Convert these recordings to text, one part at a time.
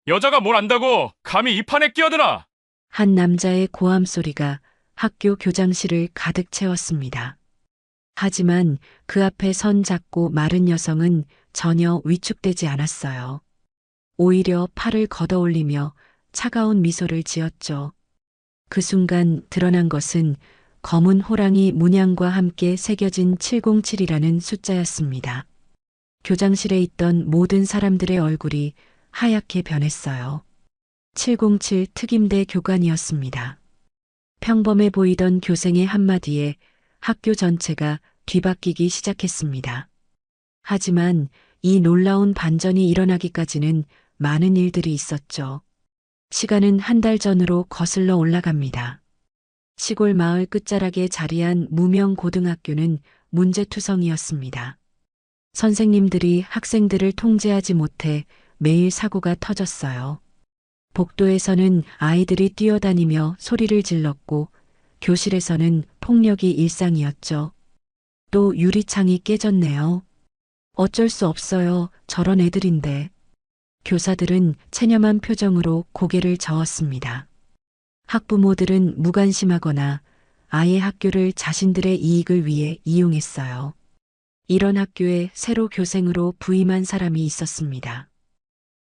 여자가 뭘 안다고 감히 이 판에 끼어드나? 한 남자의 고함 소리가 학교 교장실을 가득 채웠습니다. 하지만 그 앞에 선 작고 마른 여성은 전혀 위축되지 않았어요. 오히려 팔을 걷어올리며 차가운 미소를 지었죠. 그 순간 드러난 것은 검은 호랑이 문양과 함께 새겨진 707이라는 숫자였습니다. 교장실에 있던 모든 사람들의 얼굴이 하얗게 변했어요. 707 특임대 교관이었습니다. 평범해 보이던 교생의 한마디에 학교 전체가 뒤바뀌기 시작했습니다. 하지만 이 놀라운 반전이 일어나기까지는 많은 일들이 있었죠. 시간은 한 달 전으로 거슬러 올라갑니다. 시골 마을 끝자락에 자리한 무명 고등학교는 문제투성이었습니다. 선생님들이 학생들을 통제하지 못해 매일 사고가 터졌어요. 복도에서는 아이들이 뛰어다니며 소리를 질렀고 교실에서는 폭력이 일상이었죠. 또 유리창이 깨졌네요. 어쩔 수 없어요. 저런 애들인데. 교사들은 체념한 표정으로 고개를 저었습니다. 학부모들은 무관심하거나 아예 학교를 자신들의 이익을 위해 이용했어요. 이런 학교에 새로 교생으로 부임한 사람이 있었습니다.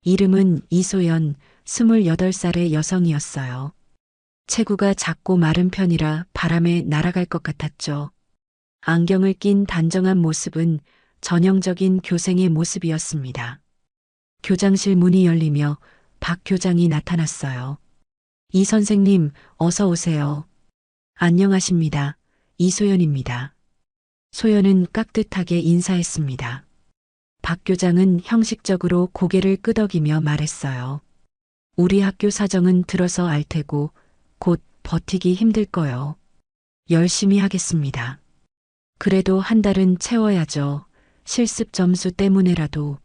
이름은 이소연, 28살의 여성이었어요. 체구가 작고 마른 편이라 바람에 날아갈 것 같았죠. 안경을 낀 단정한 모습은 전형적인 교생의 모습이었습니다. 교장실 문이 열리며 박 교장이 나타났어요. 이 선생님, 어서 오세요. 안녕하십니다. 이소연입니다. 소연은 깍듯하게 인사했습니다. 박 교장은 형식적으로 고개를 끄덕이며 말했어요. 우리 학교 사정은 들어서 알 테고 곧 버티기 힘들 거요. 열심히 하겠습니다. 그래도 한 달은 채워야죠. 실습 점수 때문에라도.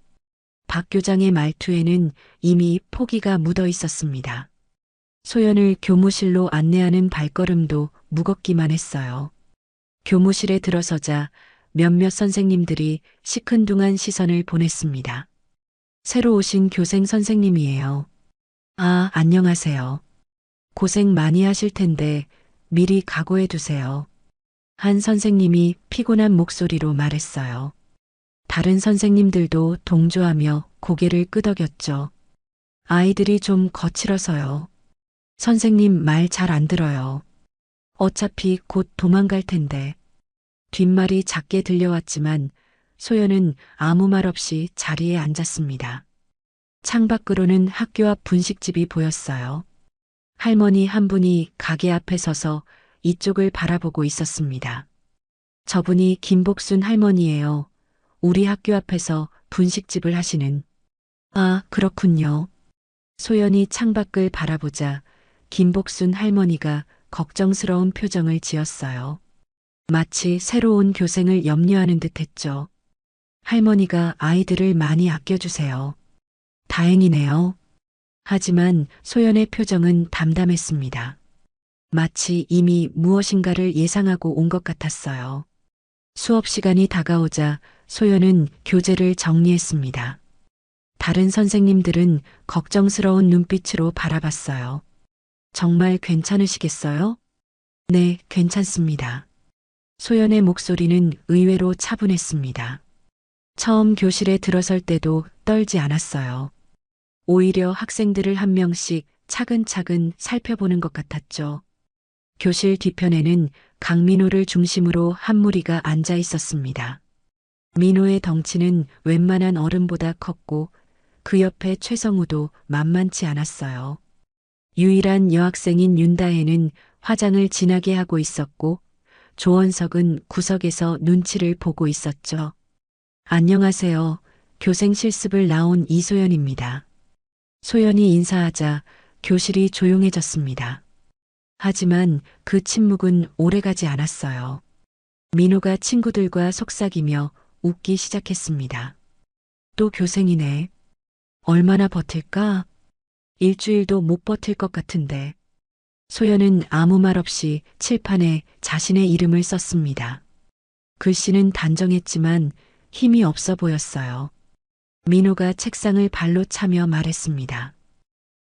박 교장의 말투에는 이미 포기가 묻어 있었습니다. 소연을 교무실로 안내하는 발걸음도 무겁기만 했어요. 교무실에 들어서자 몇몇 선생님들이 시큰둥한 시선을 보냈습니다. 새로 오신 교생 선생님이에요. 아, 안녕하세요. 고생 많이 하실 텐데 미리 각오해 두세요. 한 선생님이 피곤한 목소리로 말했어요. 다른 선생님들도 동조하며 고개를 끄덕였죠. 아이들이 좀 거칠어서요. 선생님 말 잘 안 들어요. 어차피 곧 도망갈 텐데. 뒷말이 작게 들려왔지만 소연은 아무 말 없이 자리에 앉았습니다. 창밖으로는 학교 앞 분식집이 보였어요. 할머니 한 분이 가게 앞에 서서 이쪽을 바라보고 있었습니다. 저분이 김복순 할머니예요. 우리 학교 앞에서 분식집을 하시는. 아, 그렇군요. 소연이 창밖을 바라보자 김복순 할머니가 걱정스러운 표정을 지었어요. 마치 새로운 교생을 염려하는 듯 했죠. 할머니가 아이들을 많이 아껴주세요. 다행이네요. 하지만 소연의 표정은 담담했습니다. 마치 이미 무엇인가를 예상하고 온 것 같았어요. 수업 시간이 다가오자 소연은 교재를 정리했습니다. 다른 선생님들은 걱정스러운 눈빛으로 바라봤어요. 정말 괜찮으시겠어요? 네, 괜찮습니다. 소연의 목소리는 의외로 차분했습니다. 처음 교실에 들어설 때도 떨지 않았어요. 오히려 학생들을 한 명씩 차근차근 살펴보는 것 같았죠. 교실 뒤편에는 강민호를 중심으로 한 무리가 앉아 있었습니다. 민호의 덩치는 웬만한 어른보다 컸고 그 옆에 최성우도 만만치 않았어요. 유일한 여학생인 윤다혜는 화장을 진하게 하고 있었고 조원석은 구석에서 눈치를 보고 있었죠. 안녕하세요. 교생 실습을 나온 이소연입니다. 소연이 인사하자 교실이 조용해졌습니다. 하지만 그 침묵은 오래가지 않았어요. 민호가 친구들과 속삭이며 웃기 시작했습니다. 또 교생이네. 얼마나 버틸까? 일주일도 못 버틸 것 같은데. 소연은 아무 말 없이 칠판에 자신의 이름을 썼습니다. 글씨는 단정했지만 힘이 없어 보였어요. 민호가 책상을 발로 차며 말했습니다.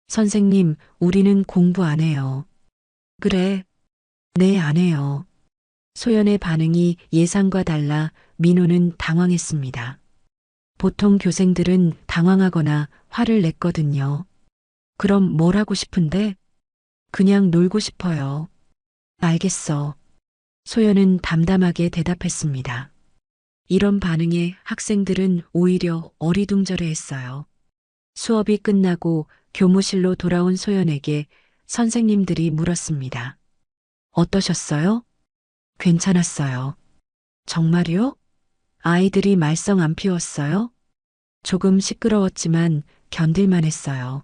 선생님, 우리는 공부 안 해요. 그래. 네, 안 해요. 소연의 반응이 예상과 달라 민호는 당황했습니다. 보통 교생들은 당황하거나 화를 냈거든요. 그럼 뭘 하고 싶은데? 그냥 놀고 싶어요. 알겠어. 소연은 담담하게 대답했습니다. 이런 반응에 학생들은 오히려 어리둥절해 했어요. 수업이 끝나고 교무실로 돌아온 소연에게 선생님들이 물었습니다. 어떠셨어요? 괜찮았어요. 정말요? 아이들이 말썽 안 피웠어요? 조금 시끄러웠지만 견딜만 했어요.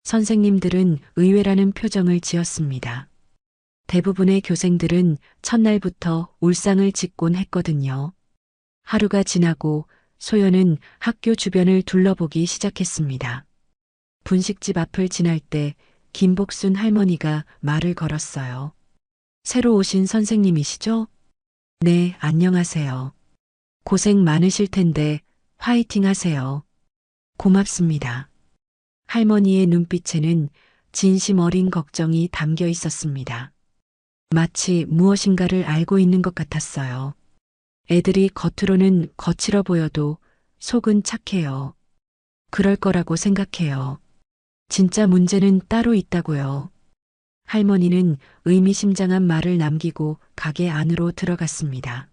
선생님들은 의외라는 표정을 지었습니다. 대부분의 교생들은 첫날부터 울상을 짓곤 했거든요. 하루가 지나고 소연은 학교 주변을 둘러보기 시작했습니다. 분식집 앞을 지날 때 김복순 할머니가 말을 걸었어요. 새로 오신 선생님이시죠? 네, 안녕하세요. 고생 많으실 텐데 화이팅 하세요. 고맙습니다. 할머니의 눈빛에는 진심 어린 걱정이 담겨 있었습니다. 마치 무엇인가를 알고 있는 것 같았어요. 애들이 겉으로는 거칠어 보여도 속은 착해요. 그럴 거라고 생각해요. 진짜 문제는 따로 있다고요. 할머니는 의미심장한 말을 남기고 가게 안으로 들어갔습니다.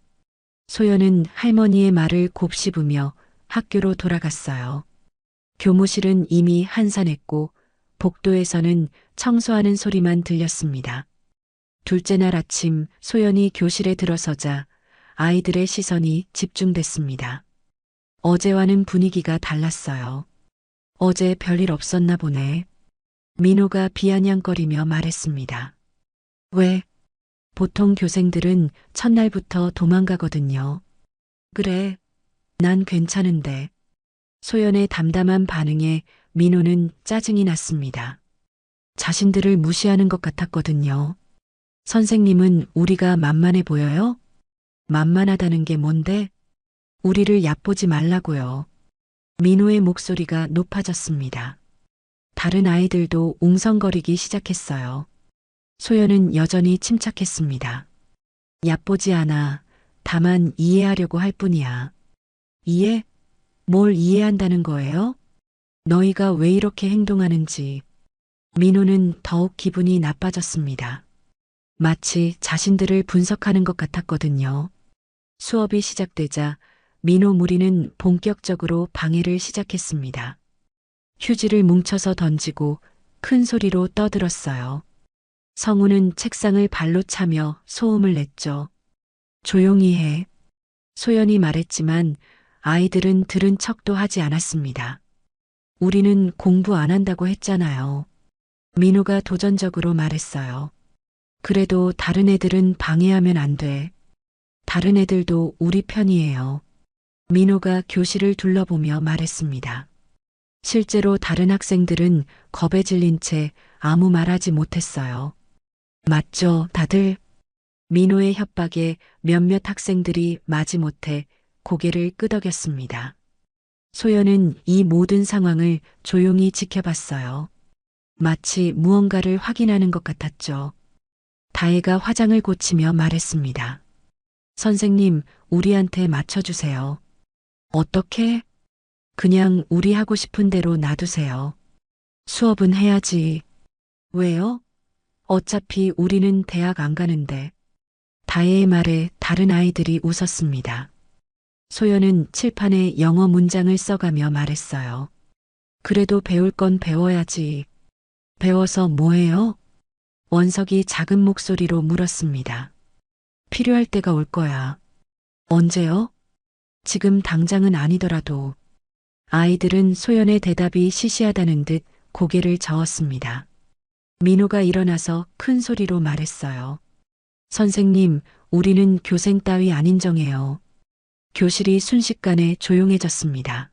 소연은 할머니의 말을 곱씹으며 학교로 돌아갔어요. 교무실은 이미 한산했고 복도에서는 청소하는 소리만 들렸습니다. 둘째 날 아침 소연이 교실에 들어서자 아이들의 시선이 집중됐습니다. 어제와는 분위기가 달랐어요. 어제 별일 없었나 보네. 민호가 비아냥거리며 말했습니다. 왜? 보통 교생들은 첫날부터 도망가거든요. 그래, 난 괜찮은데. 소연의 담담한 반응에 민호는 짜증이 났습니다. 자신들을 무시하는 것 같았거든요. 선생님은 우리가 만만해 보여요? 만만하다는 게 뭔데? 우리를 얕보지 말라고요. 민호의 목소리가 높아졌습니다. 다른 아이들도 웅성거리기 시작했어요. 소연은 여전히 침착했습니다. 얕보지 않아. 다만 이해하려고 할 뿐이야. 이해? 뭘 이해한다는 거예요? 너희가 왜 이렇게 행동하는지. 민호는 더욱 기분이 나빠졌습니다. 마치 자신들을 분석하는 것 같았거든요. 수업이 시작되자 민호 무리는 본격적으로 방해를 시작했습니다. 휴지를 뭉쳐서 던지고 큰 소리로 떠들었어요. 성우는 책상을 발로 차며 소음을 냈죠. 조용히 해. 소연이 말했지만 아이들은 들은 척도 하지 않았습니다. 우리는 공부 안 한다고 했잖아요. 민호가 도전적으로 말했어요. 그래도 다른 애들은 방해하면 안 돼. 다른 애들도 우리 편이에요. 민호가 교실을 둘러보며 말했습니다. 실제로 다른 학생들은 겁에 질린 채 아무 말하지 못했어요. 맞죠, 다들? 민호의 협박에 몇몇 학생들이 마지못해 고개를 끄덕였습니다. 소연은 이 모든 상황을 조용히 지켜봤어요. 마치 무언가를 확인하는 것 같았죠. 다혜가 화장을 고치며 말했습니다. 선생님, 우리한테 맞춰주세요. 어떻게? 그냥 우리 하고 싶은 대로 놔두세요. 수업은 해야지. 왜요? 어차피 우리는 대학 안 가는데. 다혜의 말에 다른 아이들이 웃었습니다. 소연은 칠판에 영어 문장을 써가며 말했어요. 그래도 배울 건 배워야지. 배워서 뭐해요? 원석이 작은 목소리로 물었습니다. 필요할 때가 올 거야. 언제요? 지금 당장은 아니더라도. 아이들은 소연의 대답이 시시하다는 듯 고개를 저었습니다. 민호가 일어나서 큰 소리로 말했어요. 선생님, 우리는 교생 따위 안 인정해요. 교실이 순식간에 조용해졌습니다.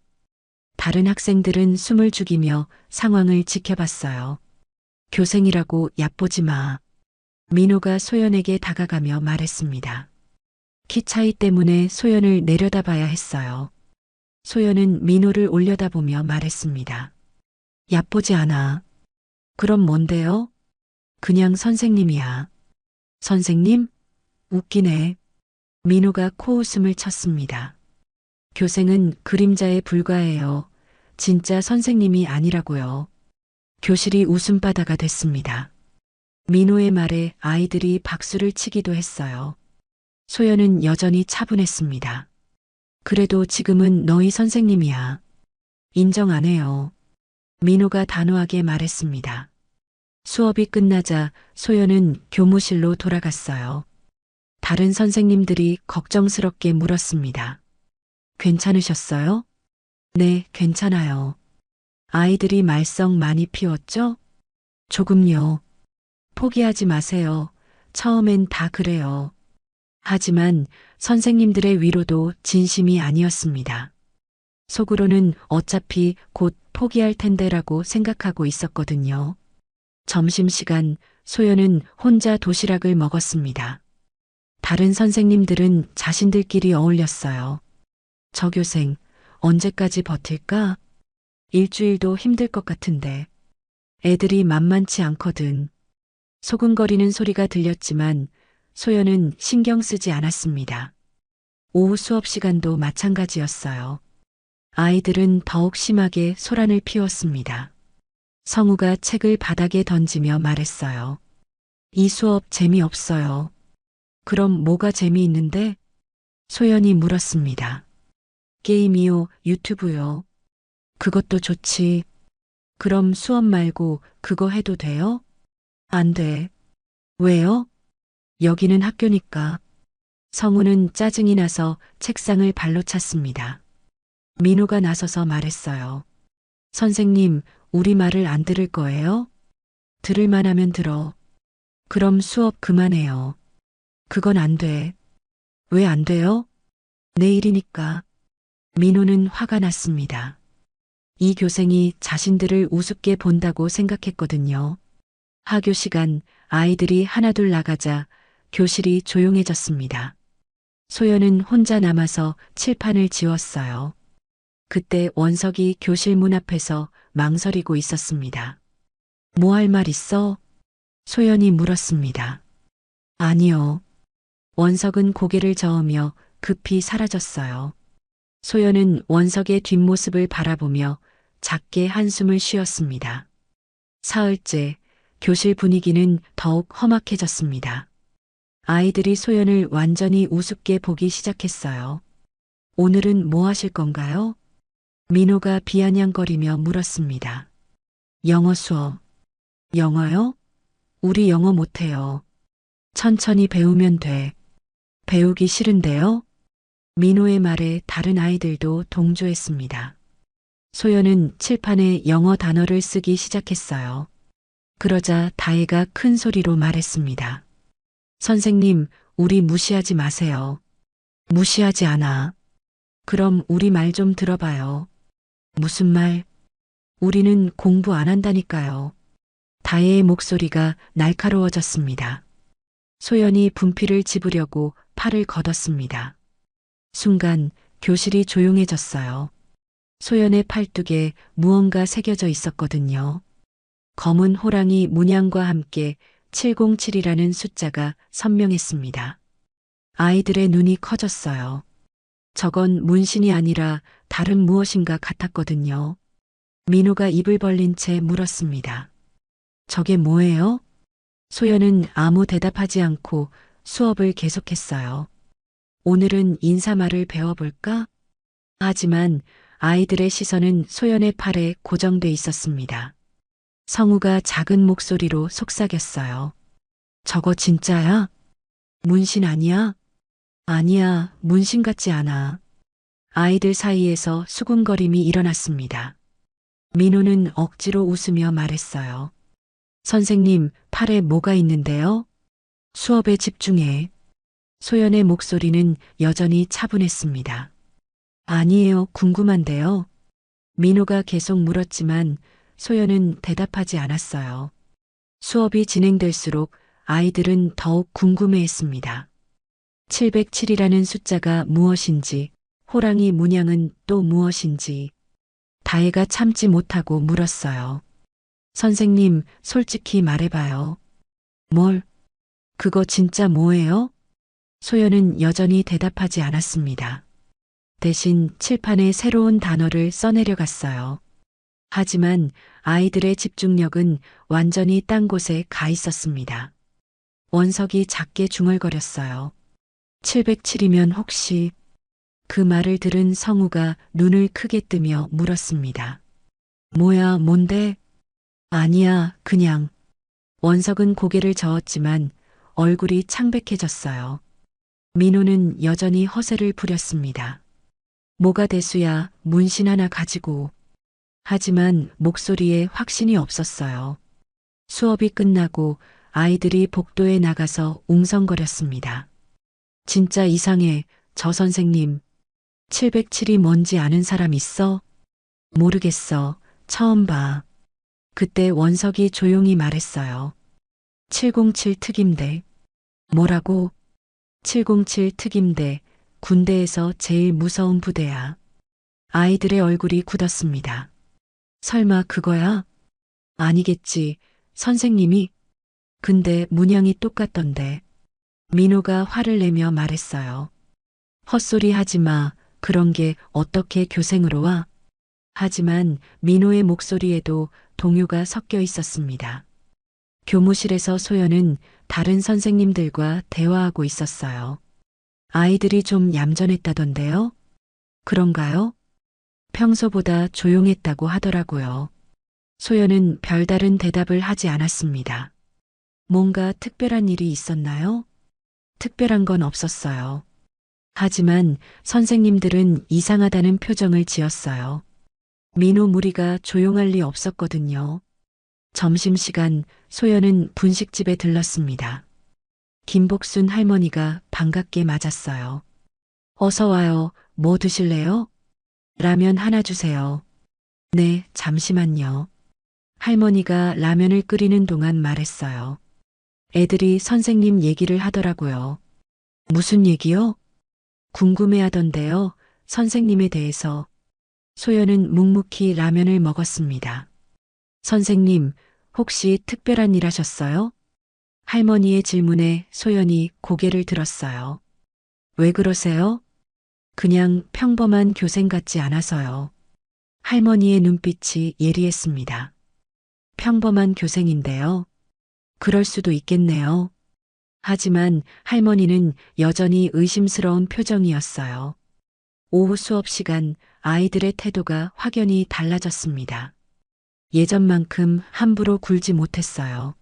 다른 학생들은 숨을 죽이며 상황을 지켜봤어요. 교생이라고 얕보지 마. 민호가 소연에게 다가가며 말했습니다. 키 차이 때문에 소연을 내려다봐야 했어요. 소연은 민호를 올려다보며 말했습니다. 얕보지 않아. 그럼 뭔데요? 그냥 선생님이야. 선생님? 웃기네. 민호가 코웃음을 쳤습니다. 교생은 그림자에 불과해요. 진짜 선생님이 아니라고요. 교실이 웃음바다가 됐습니다. 민호의 말에 아이들이 박수를 치기도 했어요. 소연은 여전히 차분했습니다. 그래도 지금은 너희 선생님이야. 인정 안 해요. 민호가 단호하게 말했습니다. 수업이 끝나자 소연은 교무실로 돌아갔어요. 다른 선생님들이 걱정스럽게 물었습니다. 괜찮으셨어요? 네, 괜찮아요. 아이들이 말썽 많이 피웠죠? 조금요. 포기하지 마세요. 처음엔 다 그래요. 하지만 선생님들의 위로도 진심이 아니었습니다. 속으로는 어차피 곧 포기할 텐데라고 생각하고 있었거든요. 점심시간 소연은 혼자 도시락을 먹었습니다. 다른 선생님들은 자신들끼리 어울렸어요. 저 교생 언제까지 버틸까? 일주일도 힘들 것 같은데. 애들이 만만치 않거든. 소근거리는 소리가 들렸지만 소연은 신경 쓰지 않았습니다. 오후 수업 시간도 마찬가지였어요. 아이들은 더욱 심하게 소란을 피웠습니다. 성우가 책을 바닥에 던지며 말했어요. 이 수업 재미없어요. 그럼 뭐가 재미있는데? 소연이 물었습니다. 게임이요, 유튜브요. 그것도 좋지. 그럼 수업 말고 그거 해도 돼요? 안 돼. 왜요? 여기는 학교니까. 성우는 짜증이 나서 책상을 발로 찼습니다. 민호가 나서서 말했어요. 선생님, 우리 말을 안 들을 거예요? 들을만 하면 들어. 그럼 수업 그만해요. 그건 안 돼. 왜 안 돼요? 내일이니까. 민호는 화가 났습니다. 이 교생이 자신들을 우습게 본다고 생각했거든요. 하교 시간 아이들이 하나둘 나가자 교실이 조용해졌습니다. 소연은 혼자 남아서 칠판을 지웠어요. 그때 원석이 교실 문 앞에서 망설이고 있었습니다. 뭐 할 말 있어? 소연이 물었습니다. 아니요. 원석은 고개를 저으며 급히 사라졌어요. 소연은 원석의 뒷모습을 바라보며 작게 한숨을 쉬었습니다. 사흘째 교실 분위기는 더욱 험악해졌습니다. 아이들이 소연을 완전히 우습게 보기 시작했어요. 오늘은 뭐 하실 건가요? 민호가 비아냥거리며 물었습니다. 영어 수업. 영어요? 우리 영어 못해요. 천천히 배우면 돼. 배우기 싫은데요? 민호의 말에 다른 아이들도 동조했습니다. 소연은 칠판에 영어 단어를 쓰기 시작했어요. 그러자 다혜가 큰 소리로 말했습니다. 선생님, 우리 무시하지 마세요. 무시하지 않아. 그럼 우리 말 좀 들어봐요. 무슨 말? 우리는 공부 안 한다니까요. 다혜의 목소리가 날카로워졌습니다. 소연이 분필을 집으려고 팔을 걷었습니다. 순간 교실이 조용해졌어요. 소연의 팔뚝에 무언가 새겨져 있었거든요. 검은 호랑이 문양과 함께 707이라는 숫자가 선명했습니다. 아이들의 눈이 커졌어요. 저건 문신이 아니라 다른 무엇인가 같았거든요. 민호가 입을 벌린 채 물었습니다. 저게 뭐예요? 소연은 아무 대답하지 않고 수업을 계속했어요. 오늘은 인사말을 배워볼까? 하지만 아이들의 시선은 소연의 팔에 고정돼 있었습니다. 성우가 작은 목소리로 속삭였어요. 저거 진짜야? 문신 아니야? 아니야, 문신 같지 않아. 아이들 사이에서 수군거림이 일어났습니다. 민호는 억지로 웃으며 말했어요. 선생님, 팔에 뭐가 있는데요? 수업에 집중해. 소연의 목소리는 여전히 차분했습니다. 아니에요, 궁금한데요. 민호가 계속 물었지만 소연은 대답하지 않았어요. 수업이 진행될수록 아이들은 더욱 궁금해했습니다. 707이라는 숫자가 무엇인지, 호랑이 문양은 또 무엇인지, 다혜가 참지 못하고 물었어요. 선생님, 솔직히 말해봐요. 뭘? 그거 진짜 뭐예요? 소연은 여전히 대답하지 않았습니다. 대신 칠판에 새로운 단어를 써내려갔어요. 하지만 아이들의 집중력은 완전히 딴 곳에 가 있었습니다. 원석이 작게 중얼거렸어요. 707이면 혹시 그 말을 들은 성우가 눈을 크게 뜨며 물었습니다. 뭐야, 뭔데? 아니야, 그냥. 원석은 고개를 저었지만 얼굴이 창백해졌어요. 민호는 여전히 허세를 부렸습니다. 뭐가 대수야, 문신 하나 가지고. 하지만 목소리에 확신이 없었어요. 수업이 끝나고 아이들이 복도에 나가서 웅성거렸습니다. 진짜 이상해, 저 선생님. 707이 뭔지 아는 사람 있어? 모르겠어. 처음 봐. 그때 원석이 조용히 말했어요. 707 특임대. 뭐라고? 707 특임대. 군대에서 제일 무서운 부대야. 아이들의 얼굴이 굳었습니다. 설마 그거야? 아니겠지. 선생님이? 근데 문양이 똑같던데. 민호가 화를 내며 말했어요. 헛소리 하지 마. 그런 게 어떻게 교생으로 와? 하지만 민호의 목소리에도 동요가 섞여 있었습니다. 교무실에서 소연은 다른 선생님들과 대화하고 있었어요. 아이들이 좀 얌전했다던데요? 그런가요? 평소보다 조용했다고 하더라고요. 소연은 별다른 대답을 하지 않았습니다. 뭔가 특별한 일이 있었나요? 특별한 건 없었어요. 하지만 선생님들은 이상하다는 표정을 지었어요. 민호 무리가 조용할 리 없었거든요. 점심시간 소연은 분식집에 들렀습니다. 김복순 할머니가 반갑게 맞았어요. 어서 와요. 뭐 드실래요? 라면 하나 주세요. 네, 잠시만요. 할머니가 라면을 끓이는 동안 말했어요. 애들이 선생님 얘기를 하더라고요. 무슨 얘기요? 궁금해하던데요. 선생님에 대해서. 소연은 묵묵히 라면을 먹었습니다. 선생님, 혹시 특별한 일 하셨어요? 할머니의 질문에 소연이 고개를 들었어요. 왜 그러세요? 그냥 평범한 교생 같지 않아서요. 할머니의 눈빛이 예리했습니다. 평범한 교생인데요. 그럴 수도 있겠네요. 하지만 할머니는 여전히 의심스러운 표정이었어요. 오후 수업 시간 아이들의 태도가 확연히 달라졌습니다. 예전만큼 함부로 굴지 못했어요.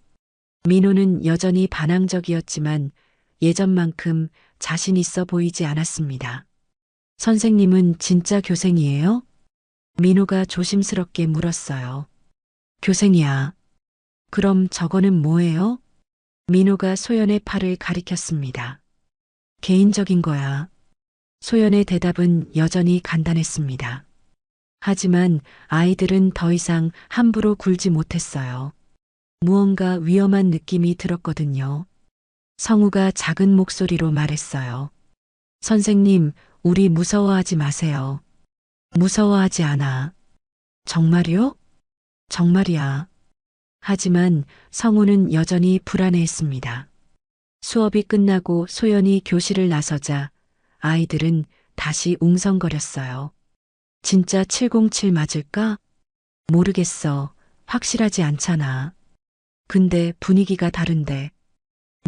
민호는 여전히 반항적이었지만 예전만큼 자신 있어 보이지 않았습니다. 선생님은 진짜 교생이에요? 민호가 조심스럽게 물었어요. 교생이야. 그럼 저거는 뭐예요? 민호가 소연의 팔을 가리켰습니다. 개인적인 거야. 소연의 대답은 여전히 간단했습니다. 하지만 아이들은 더 이상 함부로 굴지 못했어요. 무언가 위험한 느낌이 들었거든요. 성우가 작은 목소리로 말했어요. 선생님, 우리 무서워하지 마세요. 무서워하지 않아. 정말요? 정말이야. 하지만 성우는 여전히 불안해했습니다. 수업이 끝나고 소연이 교실을 나서자 아이들은 다시 웅성거렸어요. 진짜 707 맞을까? 모르겠어. 확실하지 않잖아. 근데 분위기가 다른데.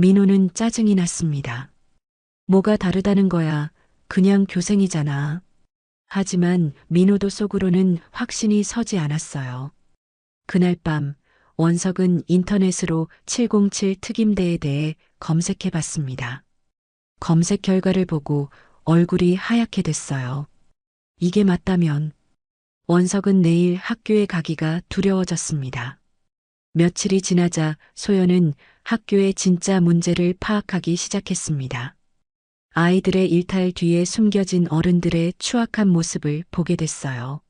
민호는 짜증이 났습니다. 뭐가 다르다는 거야. 그냥 교생이잖아. 하지만 민호도 속으로는 확신이 서지 않았어요. 그날 밤 원석은 인터넷으로 707 특임대에 대해 검색해 봤습니다. 검색 결과를 보고 얼굴이 하얗게 됐어요. 이게 맞다면 원석은 내일 학교에 가기가 두려워졌습니다. 며칠이 지나자 소연은 학교의 진짜 문제를 파악하기 시작했습니다. 아이들의 일탈 뒤에 숨겨진 어른들의 추악한 모습을 보게 됐어요.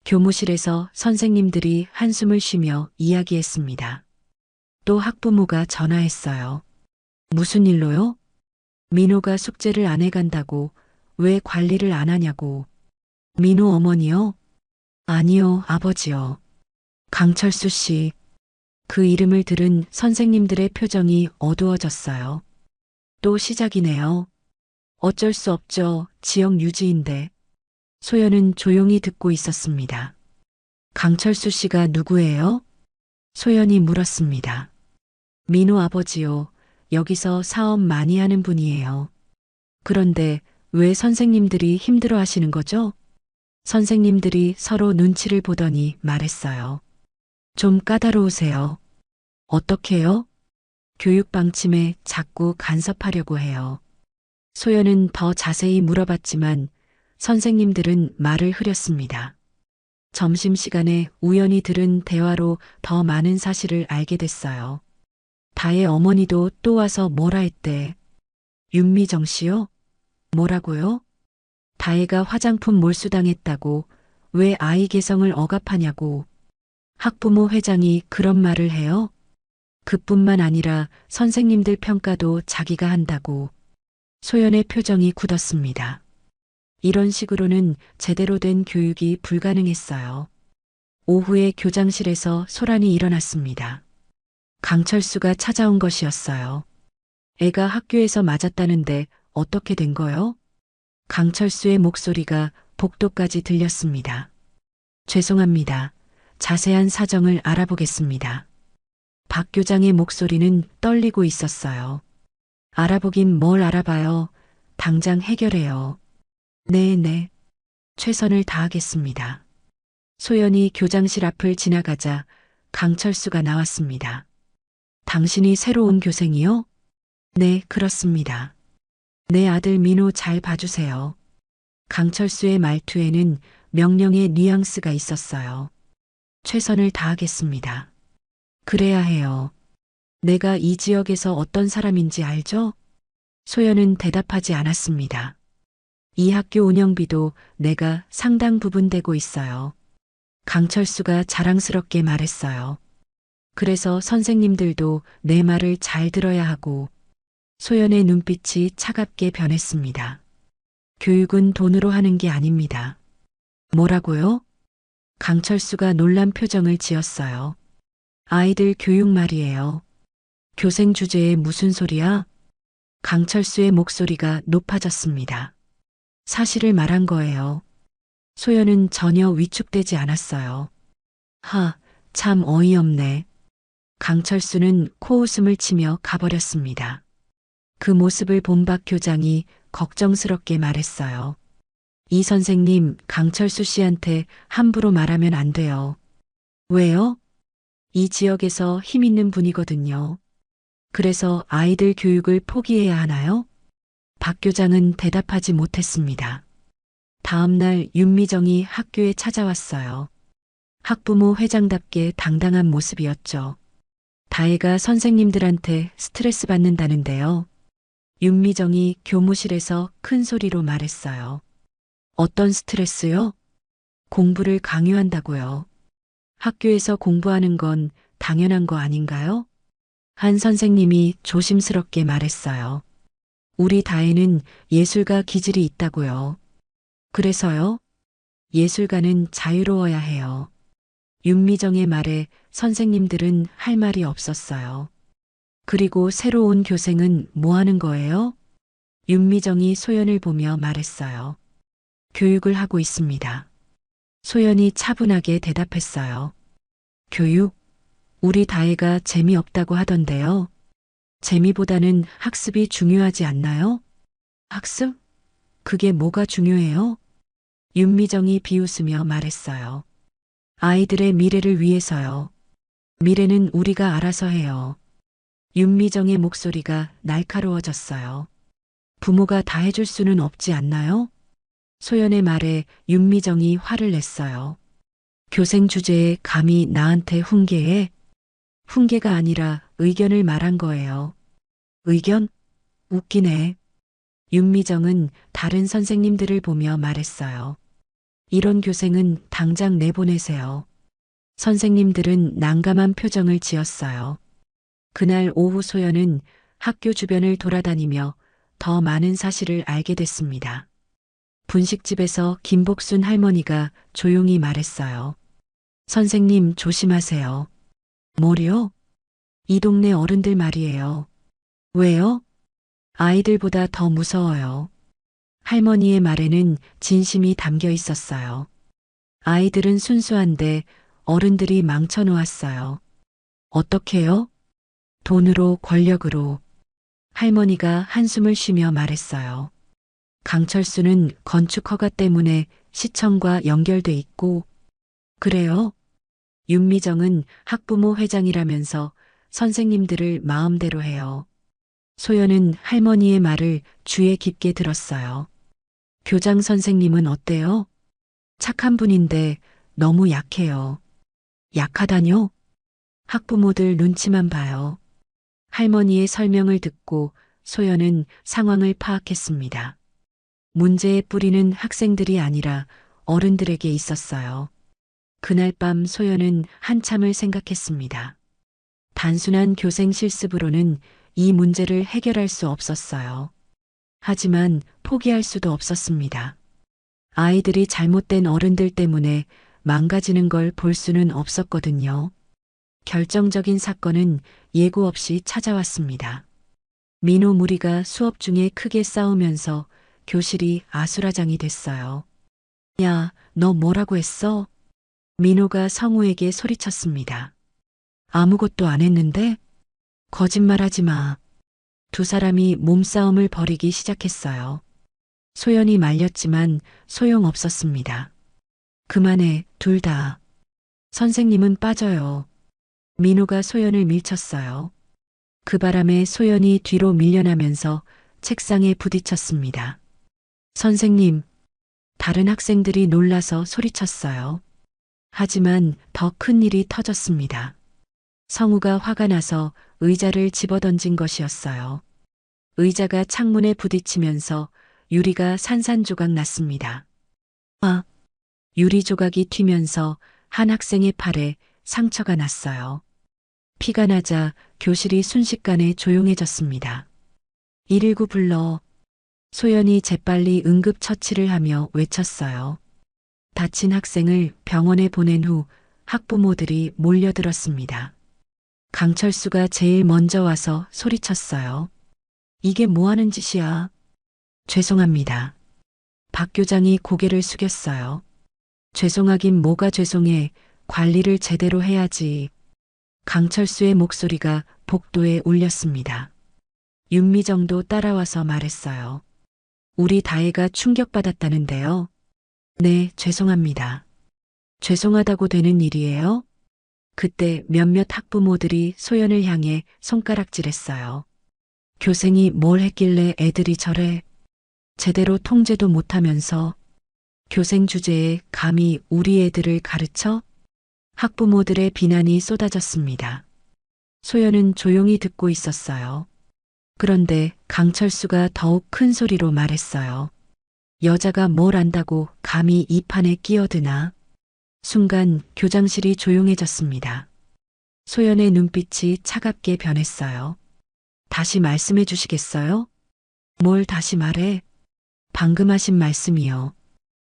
교무실에서 선생님들이 한숨을 쉬며 이야기했습니다. 또 학부모가 전화했어요. 무슨 일로요? 민호가 숙제를 안 해간다고. 왜 관리를 안 하냐고. 민호 어머니요? 아니요, 아버지요. 강철수 씨. 그 이름을 들은 선생님들의 표정이 어두워졌어요. 또 시작이네요. 어쩔 수 없죠. 지역 유지인데. 소연은 조용히 듣고 있었습니다. 강철수 씨가 누구예요? 소연이 물었습니다. 민호 아버지요. 여기서 사업 많이 하는 분이에요. 그런데 왜 선생님들이 힘들어 하시는 거죠? 선생님들이 서로 눈치를 보더니 말했어요. 좀 까다로우세요. 어떻게요? 교육 방침에 자꾸 간섭하려고 해요. 소연은 더 자세히 물어봤지만 선생님들은 말을 흐렸습니다. 점심시간에 우연히 들은 대화로 더 많은 사실을 알게 됐어요. 다의 어머니도 또 와서 뭐라 했대. 윤미정 씨요? 뭐라고요? 다혜가 화장품 몰수당했다고, 왜 아이 개성을 억압하냐고. 학부모 회장이 그런 말을 해요? 그뿐만 아니라 선생님들 평가도 자기가 한다고. 소연의 표정이 굳었습니다. 이런 식으로는 제대로 된 교육이 불가능했어요. 오후에 교장실에서 소란이 일어났습니다. 강철수가 찾아온 것이었어요. 애가 학교에서 맞았다는데 어떻게 된 거요? 강철수의 목소리가 복도까지 들렸습니다. 죄송합니다. 자세한 사정을 알아보겠습니다. 박 교장의 목소리는 떨리고 있었어요. 알아보긴 뭘 알아봐요. 당장 해결해요. 네. 최선을 다하겠습니다. 소연이 교장실 앞을 지나가자 강철수가 나왔습니다. 당신이 새로 온 교생이요? 네, 그렇습니다. 내 아들 민호 잘 봐주세요. 강철수의 말투에는 명령의 뉘앙스가 있었어요. 최선을 다하겠습니다. 그래야 해요. 내가 이 지역에서 어떤 사람인지 알죠? 소연은 대답하지 않았습니다. 이 학교 운영비도 내가 상당 부분 대고 있어요. 강철수가 자랑스럽게 말했어요. 그래서 선생님들도 내 말을 잘 들어야 하고. 소연의 눈빛이 차갑게 변했습니다. 교육은 돈으로 하는 게 아닙니다. 뭐라고요? 강철수가 놀란 표정을 지었어요. 아이들 교육 말이에요. 교생 주제에 무슨 소리야? 강철수의 목소리가 높아졌습니다. 사실을 말한 거예요. 소연은 전혀 위축되지 않았어요. 참 어이없네. 강철수는 코웃음을 치며 가버렸습니다. 그 모습을 본 박 교장이 걱정스럽게 말했어요. 이 선생님, 강철수 씨한테 함부로 말하면 안 돼요. 왜요? 이 지역에서 힘 있는 분이거든요. 그래서 아이들 교육을 포기해야 하나요? 박 교장은 대답하지 못했습니다. 다음 날 윤미정이 학교에 찾아왔어요. 학부모 회장답게 당당한 모습이었죠. 다혜가 선생님들한테 스트레스 받는다는데요. 윤미정이 교무실에서 큰 소리로 말했어요. 어떤 스트레스요? 공부를 강요한다고요. 학교에서 공부하는 건 당연한 거 아닌가요? 한 선생님이 조심스럽게 말했어요. 우리 다혜는 예술가 기질이 있다고요. 그래서요? 예술가는 자유로워야 해요. 윤미정의 말에 선생님들은 할 말이 없었어요. 그리고 새로 온 교생은 뭐 하는 거예요? 윤미정이 소연을 보며 말했어요. 교육을 하고 있습니다. 소연이 차분하게 대답했어요. 교육? 우리 다혜가 재미없다고 하던데요. 재미보다는 학습이 중요하지 않나요? 학습? 그게 뭐가 중요해요? 윤미정이 비웃으며 말했어요. 아이들의 미래를 위해서요. 미래는 우리가 알아서 해요. 윤미정의 목소리가 날카로워졌어요. 부모가 다 해줄 수는 없지 않나요? 소연의 말에 윤미정이 화를 냈어요. 교생 주제에 감히 나한테 훈계해? 훈계가 아니라 의견을 말한 거예요. 의견? 웃기네. 윤미정은 다른 선생님들을 보며 말했어요. 이런 교생은 당장 내보내세요. 선생님들은 난감한 표정을 지었어요. 그날 오후 소연은 학교 주변을 돌아다니며 더 많은 사실을 알게 됐습니다. 분식집에서 김복순 할머니가 조용히 말했어요. 선생님 조심하세요. 뭐요? 이 동네 어른들 말이에요. 왜요? 아이들보다 더 무서워요. 할머니의 말에는 진심이 담겨 있었어요. 아이들은 순수한데 어른들이 망쳐놓았어요. 어떻게요? 돈으로, 권력으로. 할머니가 한숨을 쉬며 말했어요. 강철수는 건축 허가 때문에 시청과 연결돼 있고, 그래요? 윤미정은 학부모 회장이라면서 선생님들을 마음대로 해요. 소연은 할머니의 말을 귀에 깊게 들었어요. 교장 선생님은 어때요? 착한 분인데 너무 약해요. 약하다뇨? 학부모들 눈치만 봐요. 할머니의 설명을 듣고 소연은 상황을 파악했습니다. 문제의 뿌리는 학생들이 아니라 어른들에게 있었어요. 그날 밤 소연은 한참을 생각했습니다. 단순한 교생 실습으로는 이 문제를 해결할 수 없었어요. 하지만 포기할 수도 없었습니다. 아이들이 잘못된 어른들 때문에 망가지는 걸 볼 수는 없었거든요. 결정적인 사건은 예고 없이 찾아왔습니다. 민호 무리가 수업 중에 크게 싸우면서 교실이 아수라장이 됐어요. 야, 너 뭐라고 했어? 민호가 성우에게 소리쳤습니다. 아무것도 안 했는데? 거짓말하지 마. 두 사람이 몸싸움을 벌이기 시작했어요. 소연이 말렸지만 소용없었습니다. 그만해, 둘 다. 선생님은 빠져요. 민호가 소연을 밀쳤어요. 그 바람에 소연이 뒤로 밀려나면서 책상에 부딪혔습니다. 선생님, 다른 학생들이 놀라서 소리쳤어요. 하지만 더 큰 일이 터졌습니다. 성우가 화가 나서 의자를 집어던진 것이었어요. 의자가 창문에 부딪히면서 유리가 산산조각 났습니다. 아, 유리 조각이 튀면서 한 학생의 팔에 상처가 났어요. 피가 나자 교실이 순식간에 조용해졌습니다. 119 불러. 소연이 재빨리 응급처치를 하며 외쳤어요. 다친 학생을 병원에 보낸 후 학부모들이 몰려들었습니다. 강철수가 제일 먼저 와서 소리쳤어요. 이게 뭐 하는 짓이야? 죄송합니다. 박 교장이 고개를 숙였어요. 죄송하긴 뭐가 죄송해. 관리를 제대로 해야지. 강철수의 목소리가 복도에 울렸습니다. 윤미정도 따라와서 말했어요. 우리 다혜가 충격받았다는데요. 네, 죄송합니다. 죄송하다고 되는 일이에요? 그때 몇몇 학부모들이 소연을 향해 손가락질했어요. 교생이 뭘 했길래 애들이 저래? 제대로 통제도 못하면서 교생 주제에 감히 우리 애들을 가르쳐? 학부모들의 비난이 쏟아졌습니다. 소연은 조용히 듣고 있었어요. 그런데 강철수가 더욱 큰 소리로 말했어요. 여자가 뭘 안다고 감히 이 판에 끼어드나? 순간 교장실이 조용해졌습니다. 소연의 눈빛이 차갑게 변했어요. 다시 말씀해 주시겠어요? 뭘 다시 말해? 방금 하신 말씀이요.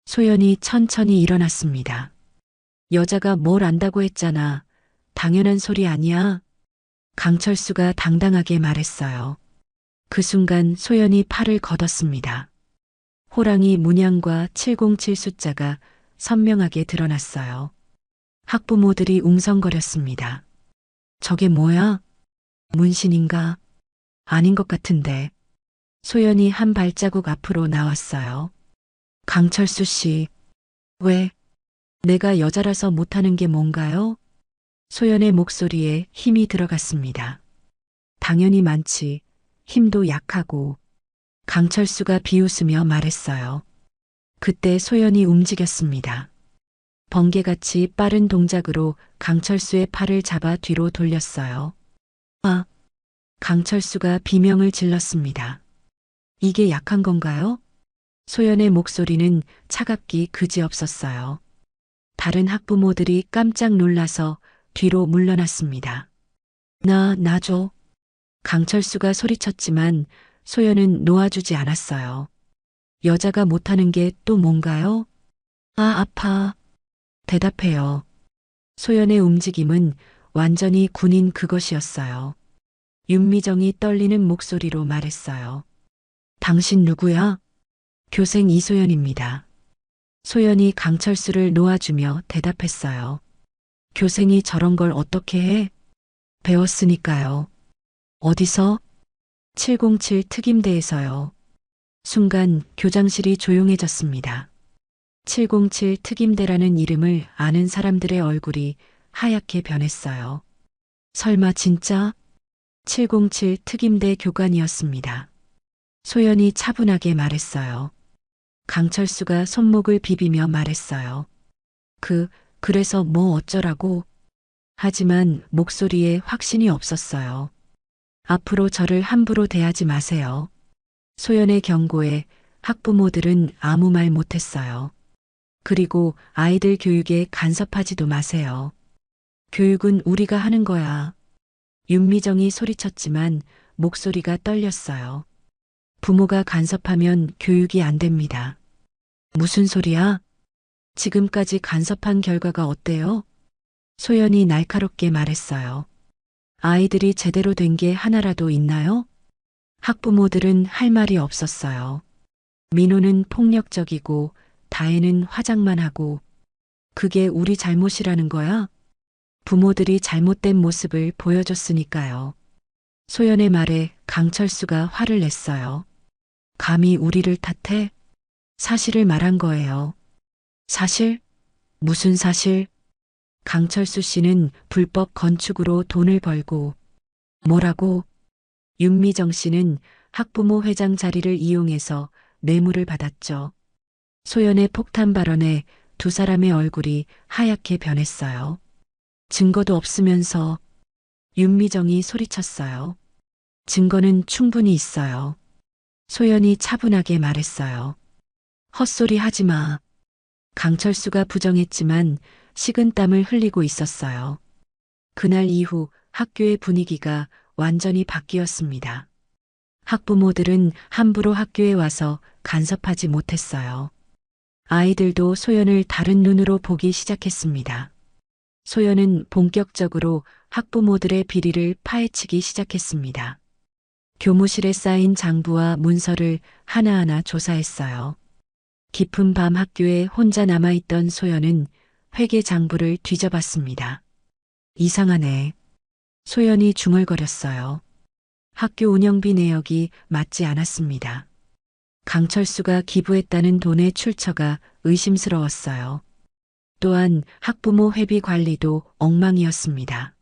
소연이 천천히 일어났습니다. 여자가 뭘 안다고 했잖아. 당연한 소리 아니야. 강철수가 당당하게 말했어요. 그 순간 소연이 팔을 걷었습니다. 호랑이 문양과 707 숫자가 선명하게 드러났어요. 학부모들이 웅성거렸습니다. 저게 뭐야? 문신인가? 아닌 것 같은데. 소연이 한 발자국 앞으로 나왔어요. 강철수 씨, 왜? 내가 여자라서 못하는 게 뭔가요? 소연의 목소리에 힘이 들어갔습니다. 당연히 많지. 힘도 약하고. 강철수가 비웃으며 말했어요. 그때 소연이 움직였습니다. 번개같이 빠른 동작으로 강철수의 팔을 잡아 뒤로 돌렸어요. 아! 강철수가 비명을 질렀습니다. 이게 약한 건가요? 소연의 목소리는 차갑기 그지없었어요. 다른 학부모들이 깜짝 놀라서 뒤로 물러났습니다. 놔줘. 강철수가 소리쳤지만 소연은 놓아주지 않았어요. 여자가 못하는 게 또 뭔가요? 아, 아파. 대답해요. 소연의 움직임은 완전히 군인 그것이었어요. 윤미정이 떨리는 목소리로 말했어요. 당신 누구야? 교생 이소연입니다. 소연이 강철수를 놓아주며 대답했어요. 교생이 저런 걸 어떻게 해? 배웠으니까요. 어디서? 707 특임대에서요. 순간 교장실이 조용해졌습니다. 707 특임대라는 이름을 아는 사람들의 얼굴이 하얗게 변했어요. 설마 진짜? 707 특임대 교관이었습니다. 소연이 차분하게 말했어요. 강철수가 손목을 비비며 말했어요. 그래서 뭐 어쩌라고? 하지만 목소리에 확신이 없었어요. 앞으로 저를 함부로 대하지 마세요. 소연의 경고에 학부모들은 아무 말 못했어요. 그리고 아이들 교육에 간섭하지도 마세요. 교육은 우리가 하는 거야. 윤미정이 소리쳤지만 목소리가 떨렸어요. 부모가 간섭하면 교육이 안 됩니다. 무슨 소리야? 지금까지 간섭한 결과가 어때요? 소연이 날카롭게 말했어요. 아이들이 제대로 된 게 하나라도 있나요? 학부모들은 할 말이 없었어요. 민호는 폭력적이고 다혜는 화장만 하고 그게 우리 잘못이라는 거야? 부모들이 잘못된 모습을 보여줬으니까요. 소연의 말에 강철수가 화를 냈어요. 감히 우리를 탓해? 사실을 말한 거예요. 사실? 무슨 사실? 강철수 씨는 불법 건축으로 돈을 벌고 뭐라고? 윤미정 씨는 학부모 회장 자리를 이용해서 뇌물을 받았죠. 소연의 폭탄 발언에 두 사람의 얼굴이 하얗게 변했어요. 증거도 없으면서 윤미정이 소리쳤어요. 증거는 충분히 있어요. 소연이 차분하게 말했어요. 헛소리 하지 마. 강철수가 부정했지만 식은땀을 흘리고 있었어요. 그날 이후 학교의 분위기가 완전히 바뀌었습니다. 학부모들은 함부로 학교에 와서 간섭하지 못했어요. 아이들도 소연을 다른 눈으로 보기 시작했습니다. 소연은 본격적으로 학부모들의 비리를 파헤치기 시작했습니다. 교무실에 쌓인 장부와 문서를 하나하나 조사했어요. 깊은 밤 학교에 혼자 남아있던 소연은 회계 장부를 뒤져봤습니다. 이상하네. 소연이 중얼거렸어요. 학교 운영비 내역이 맞지 않았습니다. 강철수가 기부했다는 돈의 출처가 의심스러웠어요. 또한 학부모 회비 관리도 엉망이었습니다.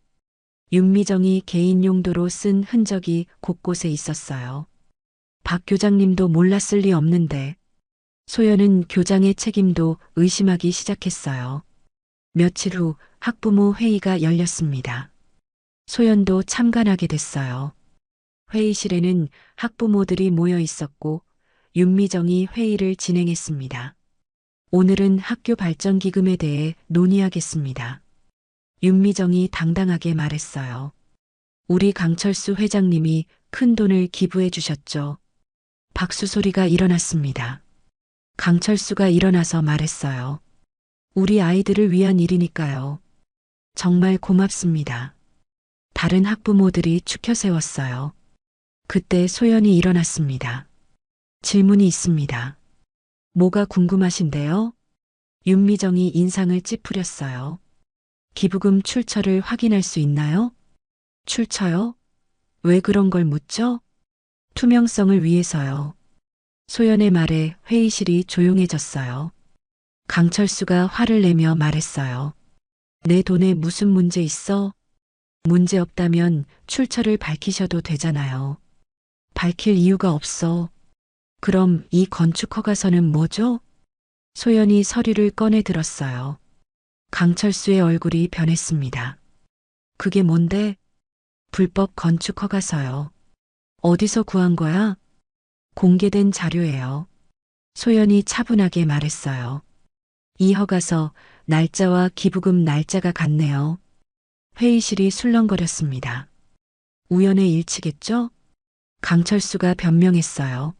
윤미정이 개인 용도로 쓴 흔적이 곳곳에 있었어요. 박 교장님도 몰랐을 리 없는데 소연은 교장의 책임도 의심하기 시작했어요. 며칠 후 학부모 회의가 열렸습니다. 소연도 참관하게 됐어요. 회의실에는 학부모들이 모여 있었고 윤미정이 회의를 진행했습니다. 오늘은 학교 발전 기금에 대해 논의하겠습니다. 윤미정이 당당하게 말했어요. 우리 강철수 회장님이 큰 돈을 기부해 주셨죠. 박수 소리가 일어났습니다. 강철수가 일어나서 말했어요. 우리 아이들을 위한 일이니까요. 정말 고맙습니다. 다른 학부모들이 추켜 세웠어요. 그때 소연이 일어났습니다. 질문이 있습니다. 뭐가 궁금하신데요? 윤미정이 인상을 찌푸렸어요. 기부금 출처를 확인할 수 있나요? 출처요? 왜 그런 걸 묻죠? 투명성을 위해서요. 소연의 말에 회의실이 조용해졌어요. 강철수가 화를 내며 말했어요. 내 돈에 무슨 문제 있어? 문제 없다면 출처를 밝히셔도 되잖아요. 밝힐 이유가 없어. 그럼 이 건축 허가서는 뭐죠? 소연이 서류를 꺼내 들었어요. 강철수의 얼굴이 변했습니다. 그게 뭔데? 불법 건축 허가서요. 어디서 구한 거야? 공개된 자료예요. 소연이 차분하게 말했어요. 이 허가서 날짜와 기부금 날짜가 같네요. 회의실이 술렁거렸습니다. 우연의 일치겠죠? 강철수가 변명했어요.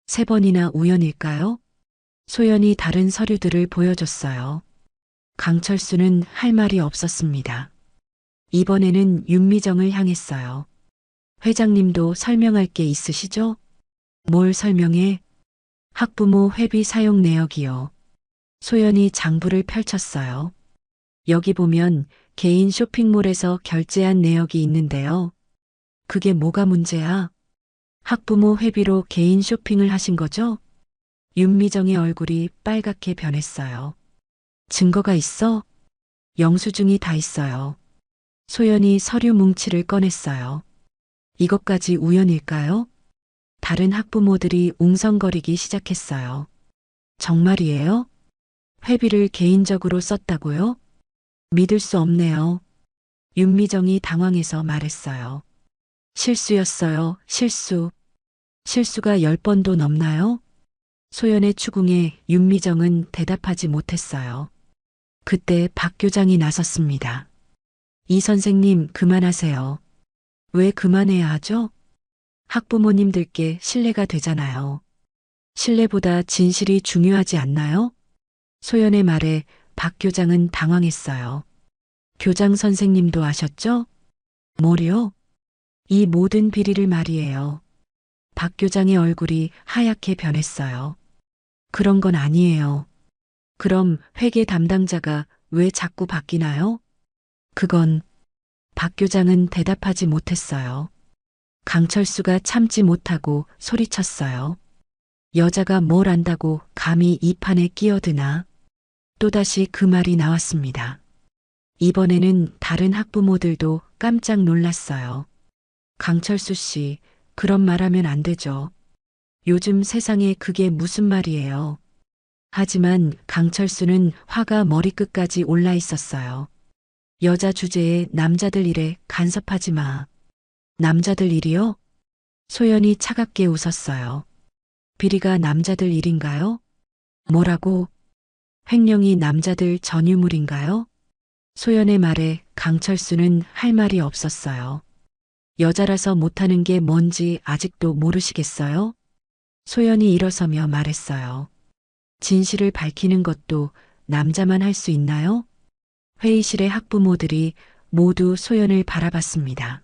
3번이나 우연일까요? 소연이 다른 서류들을 보여줬어요. 강철수는 할 말이 없었습니다. 이번에는 윤미정을 향했어요. 회장님도 설명할 게 있으시죠? 뭘 설명해? 학부모 회비 사용 내역이요. 소연이 장부를 펼쳤어요. 여기 보면 개인 쇼핑몰에서 결제한 내역이 있는데요. 그게 뭐가 문제야? 학부모 회비로 개인 쇼핑을 하신 거죠? 윤미정의 얼굴이 빨갛게 변했어요. 증거가 있어? 영수증이 다 있어요. 소연이 서류 뭉치를 꺼냈어요. 이것까지 우연일까요? 다른 학부모들이 웅성거리기 시작했어요. 정말이에요? 회비를 개인적으로 썼다고요? 믿을 수 없네요. 윤미정이 당황해서 말했어요. 실수였어요, 실수. 실수가 10번도 넘나요? 소연의 추궁에 윤미정은 대답하지 못했어요. 그때 박 교장이 나섰습니다. 이 선생님 그만하세요. 왜 그만해야 하죠? 학부모님들께 신뢰가 되잖아요. 신뢰보다 진실이 중요하지 않나요? 소연의 말에 박 교장은 당황했어요. 교장 선생님도 아셨죠? 뭐요? 이 모든 비리를 말이에요. 박 교장의 얼굴이 하얗게 변했어요. 그런 건 아니에요. 그럼 회계 담당자가 왜 자꾸 바뀌나요? 그건 박 교장은 대답하지 못했어요. 강철수가 참지 못하고 소리쳤어요. 여자가 뭘 안다고 감히 이 판에 끼어드나? 또다시 그 말이 나왔습니다. 이번에는 다른 학부모들도 깜짝 놀랐어요. 강철수 씨, 그런 말 하면 안 되죠. 요즘 세상에 그게 무슨 말이에요. 하지만 강철수는 화가 머리끝까지 올라 있었어요. 여자 주제에 남자들 일에 간섭하지 마. 남자들 일이요? 소연이 차갑게 웃었어요. 비리가 남자들 일인가요? 뭐라고? 횡령이 남자들 전유물인가요? 소연의 말에 강철수는 할 말이 없었어요. 여자라서 못하는 게 뭔지 아직도 모르시겠어요? 소연이 일어서며 말했어요. 진실을 밝히는 것도 남자만 할 수 있나요? 회의실의 학부모들이 모두 소연을 바라봤습니다.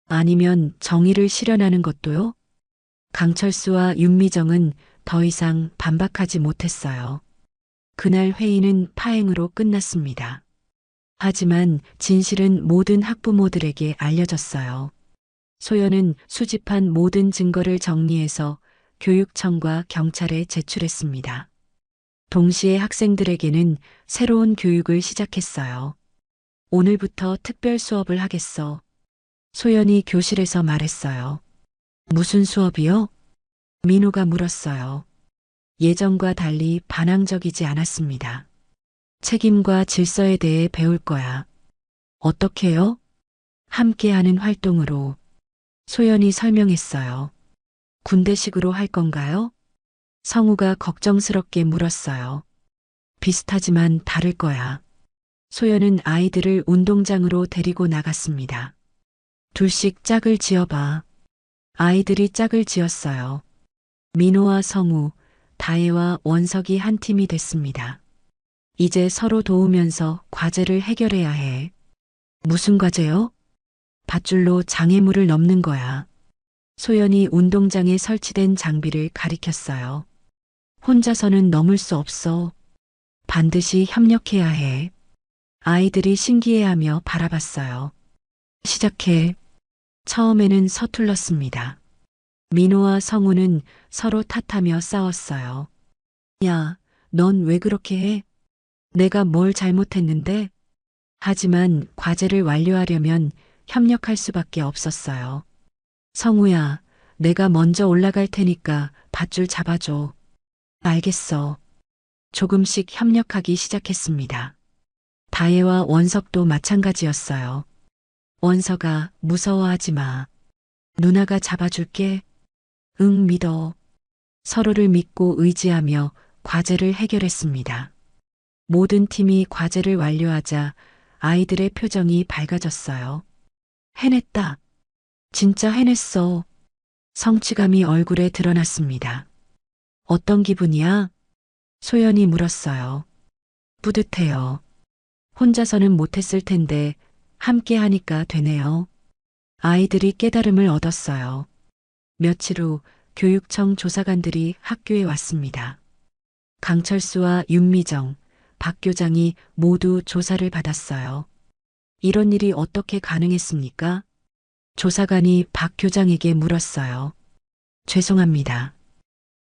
아니면 정의를 실현하는 것도요? 강철수와 윤미정은 더 이상 반박하지 못했어요. 그날 회의는 파행으로 끝났습니다. 하지만 진실은 모든 학부모들에게 알려졌어요. 소연은 수집한 모든 증거를 정리해서 교육청과 경찰에 제출했습니다. 동시에 학생들에게는 새로운 교육을 시작했어요. 오늘부터 특별 수업을 하겠어. 소연이 교실에서 말했어요. 무슨 수업이요? 민호가 물었어요. 예전과 달리 반항적이지 않았습니다. 책임과 질서에 대해 배울 거야. 어떻게요? 함께하는 활동으로. 소연이 설명했어요. 군대식으로 할 건가요? 성우가 걱정스럽게 물었어요. 비슷하지만 다를 거야. 소연은 아이들을 운동장으로 데리고 나갔습니다. 둘씩 짝을 지어봐. 아이들이 짝을 지었어요. 민호와 성우, 다혜와 원석이 한 팀이 됐습니다. 이제 서로 도우면서 과제를 해결해야 해. 무슨 과제요? 밧줄로 장애물을 넘는 거야. 소연이 운동장에 설치된 장비를 가리켰어요. 혼자서는 넘을 수 없어. 반드시 협력해야 해. 아이들이 신기해하며 바라봤어요. 시작해. 처음에는 서툴렀습니다. 민호와 성우는 서로 탓하며 싸웠어요. 야, 넌 왜 그렇게 해? 내가 뭘 잘못했는데? 하지만 과제를 완료하려면 협력할 수밖에 없었어요. 성우야, 내가 먼저 올라갈 테니까 밧줄 잡아줘. 알겠어. 조금씩 협력하기 시작했습니다. 다혜와 원석도 마찬가지였어요. 원석아, 무서워하지 마. 누나가 잡아줄게. 응, 믿어. 서로를 믿고 의지하며 과제를 해결했습니다. 모든 팀이 과제를 완료하자 아이들의 표정이 밝아졌어요. 해냈다. 진짜 해냈어. 성취감이 얼굴에 드러났습니다. 어떤 기분이야? 소연이 물었어요. 뿌듯해요. 혼자서는 못했을 텐데 함께 하니까 되네요. 아이들이 깨달음을 얻었어요. 며칠 후 교육청 조사관들이 학교에 왔습니다. 강철수와 윤미정, 박 교장이 모두 조사를 받았어요. 이런 일이 어떻게 가능했습니까? 조사관이 박 교장에게 물었어요. 죄송합니다.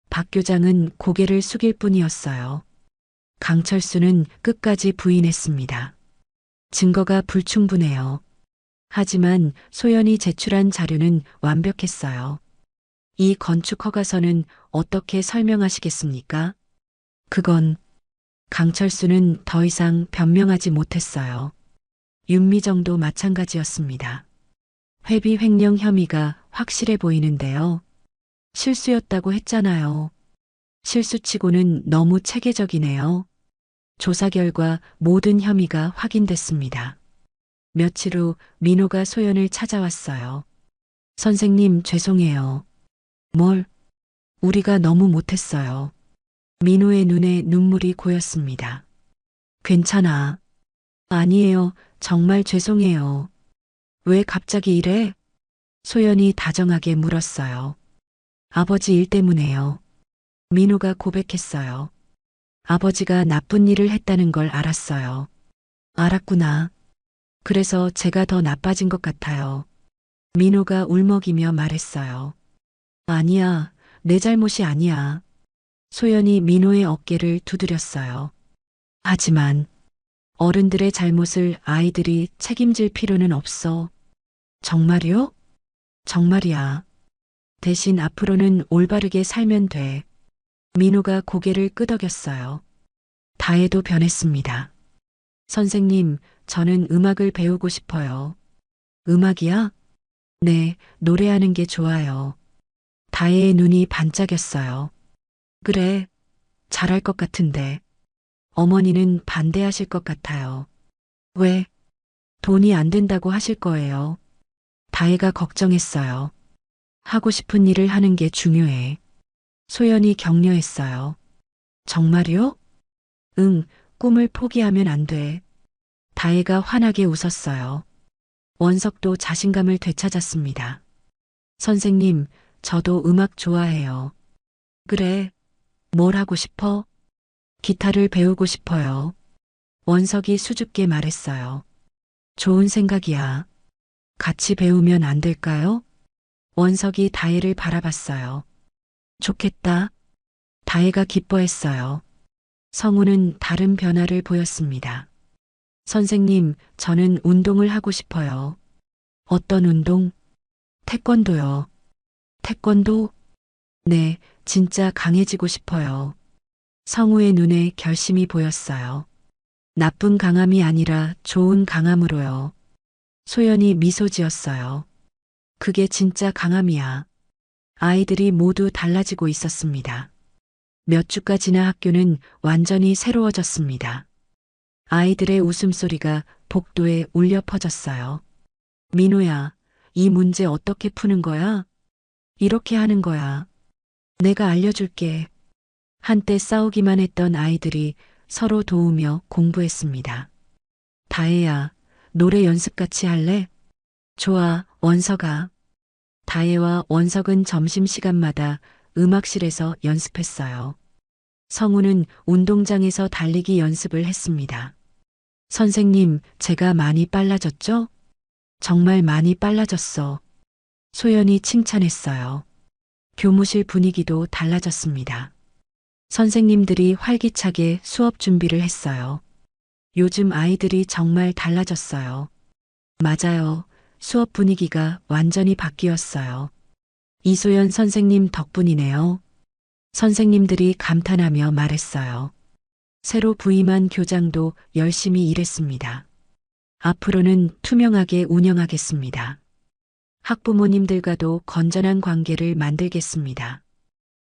박 교장은 고개를 숙일 뿐이었어요. 강철수는 끝까지 부인했습니다. 증거가 불충분해요. 하지만 소연이 제출한 자료는 완벽했어요. 이 건축 허가서는 어떻게 설명하시겠습니까? 그건 강철수는 더 이상 변명하지 못했어요. 윤미정도 마찬가지였습니다. 회비 횡령 혐의가 확실해 보이는데요. 실수였다고 했잖아요. 실수치고는 너무 체계적이네요. 조사 결과 모든 혐의가 확인됐습니다. 며칠 후 민호가 소연을 찾아왔어요. 선생님, 죄송해요. 뭘? 우리가 너무 못했어요. 민호의 눈에 눈물이 고였습니다. 괜찮아. 아니에요. 정말 죄송해요. 왜 갑자기 이래? 소연이 다정하게 물었어요. 아버지 일 때문에요. 민호가 고백했어요. 아버지가 나쁜 일을 했다는 걸 알았어요. 알았구나. 그래서 제가 더 나빠진 것 같아요. 민호가 울먹이며 말했어요. 아니야, 내 잘못이 아니야. 소연이 민호의 어깨를 두드렸어요. 하지만 어른들의 잘못을 아이들이 책임질 필요는 없어. 정말요? 정말이야. 대신 앞으로는 올바르게 살면 돼. 민호가 고개를 끄덕였어요. 다혜도 변했습니다. 선생님, 저는 음악을 배우고 싶어요. 음악이야? 네, 노래하는 게 좋아요. 다혜의 눈이 반짝였어요. 그래, 잘할 것 같은데. 어머니는 반대하실 것 같아요. 왜? 돈이 안 된다고 하실 거예요. 다혜가 걱정했어요. 하고 싶은 일을 하는 게 중요해. 소연이 격려했어요. 정말요? 응, 꿈을 포기하면 안 돼. 다혜가 환하게 웃었어요. 원석도 자신감을 되찾았습니다. 선생님, 저도 음악 좋아해요. 그래, 뭘 하고 싶어? 기타를 배우고 싶어요. 원석이 수줍게 말했어요. 좋은 생각이야. 같이 배우면 안 될까요? 원석이 다혜를 바라봤어요. 좋겠다. 다혜가 기뻐했어요. 성우는 다른 변화를 보였습니다. 선생님, 저는 운동을 하고 싶어요. 어떤 운동? 태권도요. 태권도? 네, 진짜 강해지고 싶어요. 성우의 눈에 결심이 보였어요. 나쁜 강함이 아니라 좋은 강함으로요. 소연이 미소 지었어요. 그게 진짜 강함이야. 아이들이 모두 달라지고 있었습니다. 몇 주가 지나 학교는 완전히 새로워졌습니다. 아이들의 웃음소리가 복도에 울려 퍼졌어요. 민호야, 이 문제 어떻게 푸는 거야? 이렇게 하는 거야. 내가 알려줄게. 한때 싸우기만 했던 아이들이 서로 도우며 공부했습니다. 다혜야, 노래 연습 같이 할래? 좋아, 원석아. 다혜와 원석은 점심시간마다 음악실에서 연습했어요. 성우는 운동장에서 달리기 연습을 했습니다. 선생님, 제가 많이 빨라졌죠? 정말 많이 빨라졌어. 소연이 칭찬했어요. 교무실 분위기도 달라졌습니다. 선생님들이 활기차게 수업 준비를 했어요. 요즘 아이들이 정말 달라졌어요. 맞아요. 수업 분위기가 완전히 바뀌었어요. 이소연 선생님 덕분이네요. 선생님들이 감탄하며 말했어요. 새로 부임한 교장도 열심히 일했습니다. 앞으로는 투명하게 운영하겠습니다. 학부모님들과도 건전한 관계를 만들겠습니다.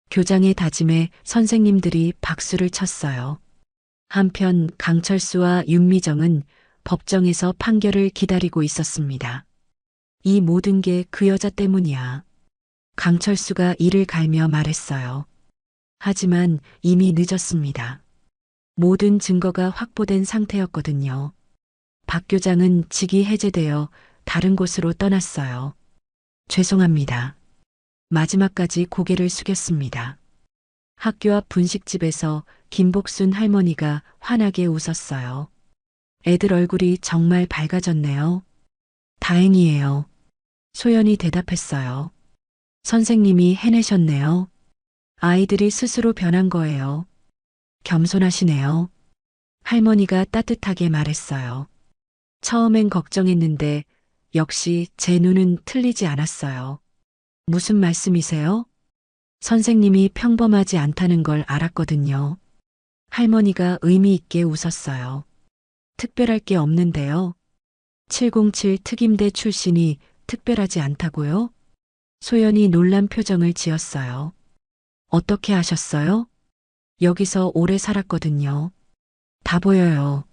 교장의 다짐에 선생님들이 박수를 쳤어요. 한편 강철수와 윤미정은 법정에서 판결을 기다리고 있었습니다. 이 모든 게 그 여자 때문이야. 강철수가 이를 갈며 말했어요. 하지만 이미 늦었습니다. 모든 증거가 확보된 상태였거든요. 박 교장은 직위 해제되어 다른 곳으로 떠났어요. 죄송합니다. 마지막까지 고개를 숙였습니다. 학교 앞 분식집에서 김복순 할머니가 환하게 웃었어요. 애들 얼굴이 정말 밝아졌네요. 다행이에요. 소연이 대답했어요. 선생님이 해내셨네요. 아이들이 스스로 변한 거예요. 겸손하시네요. 할머니가 따뜻하게 말했어요. 처음엔 걱정했는데 역시 제 눈은 틀리지 않았어요. 무슨 말씀이세요? 선생님이 평범하지 않다는 걸 알았거든요. 할머니가 의미 있게 웃었어요. 특별할 게 없는데요. 707 특임대 출신이 특별하지 않다고요? 소연이 놀란 표정을 지었어요. 어떻게 아셨어요? 여기서 오래 살았거든요. 다 보여요.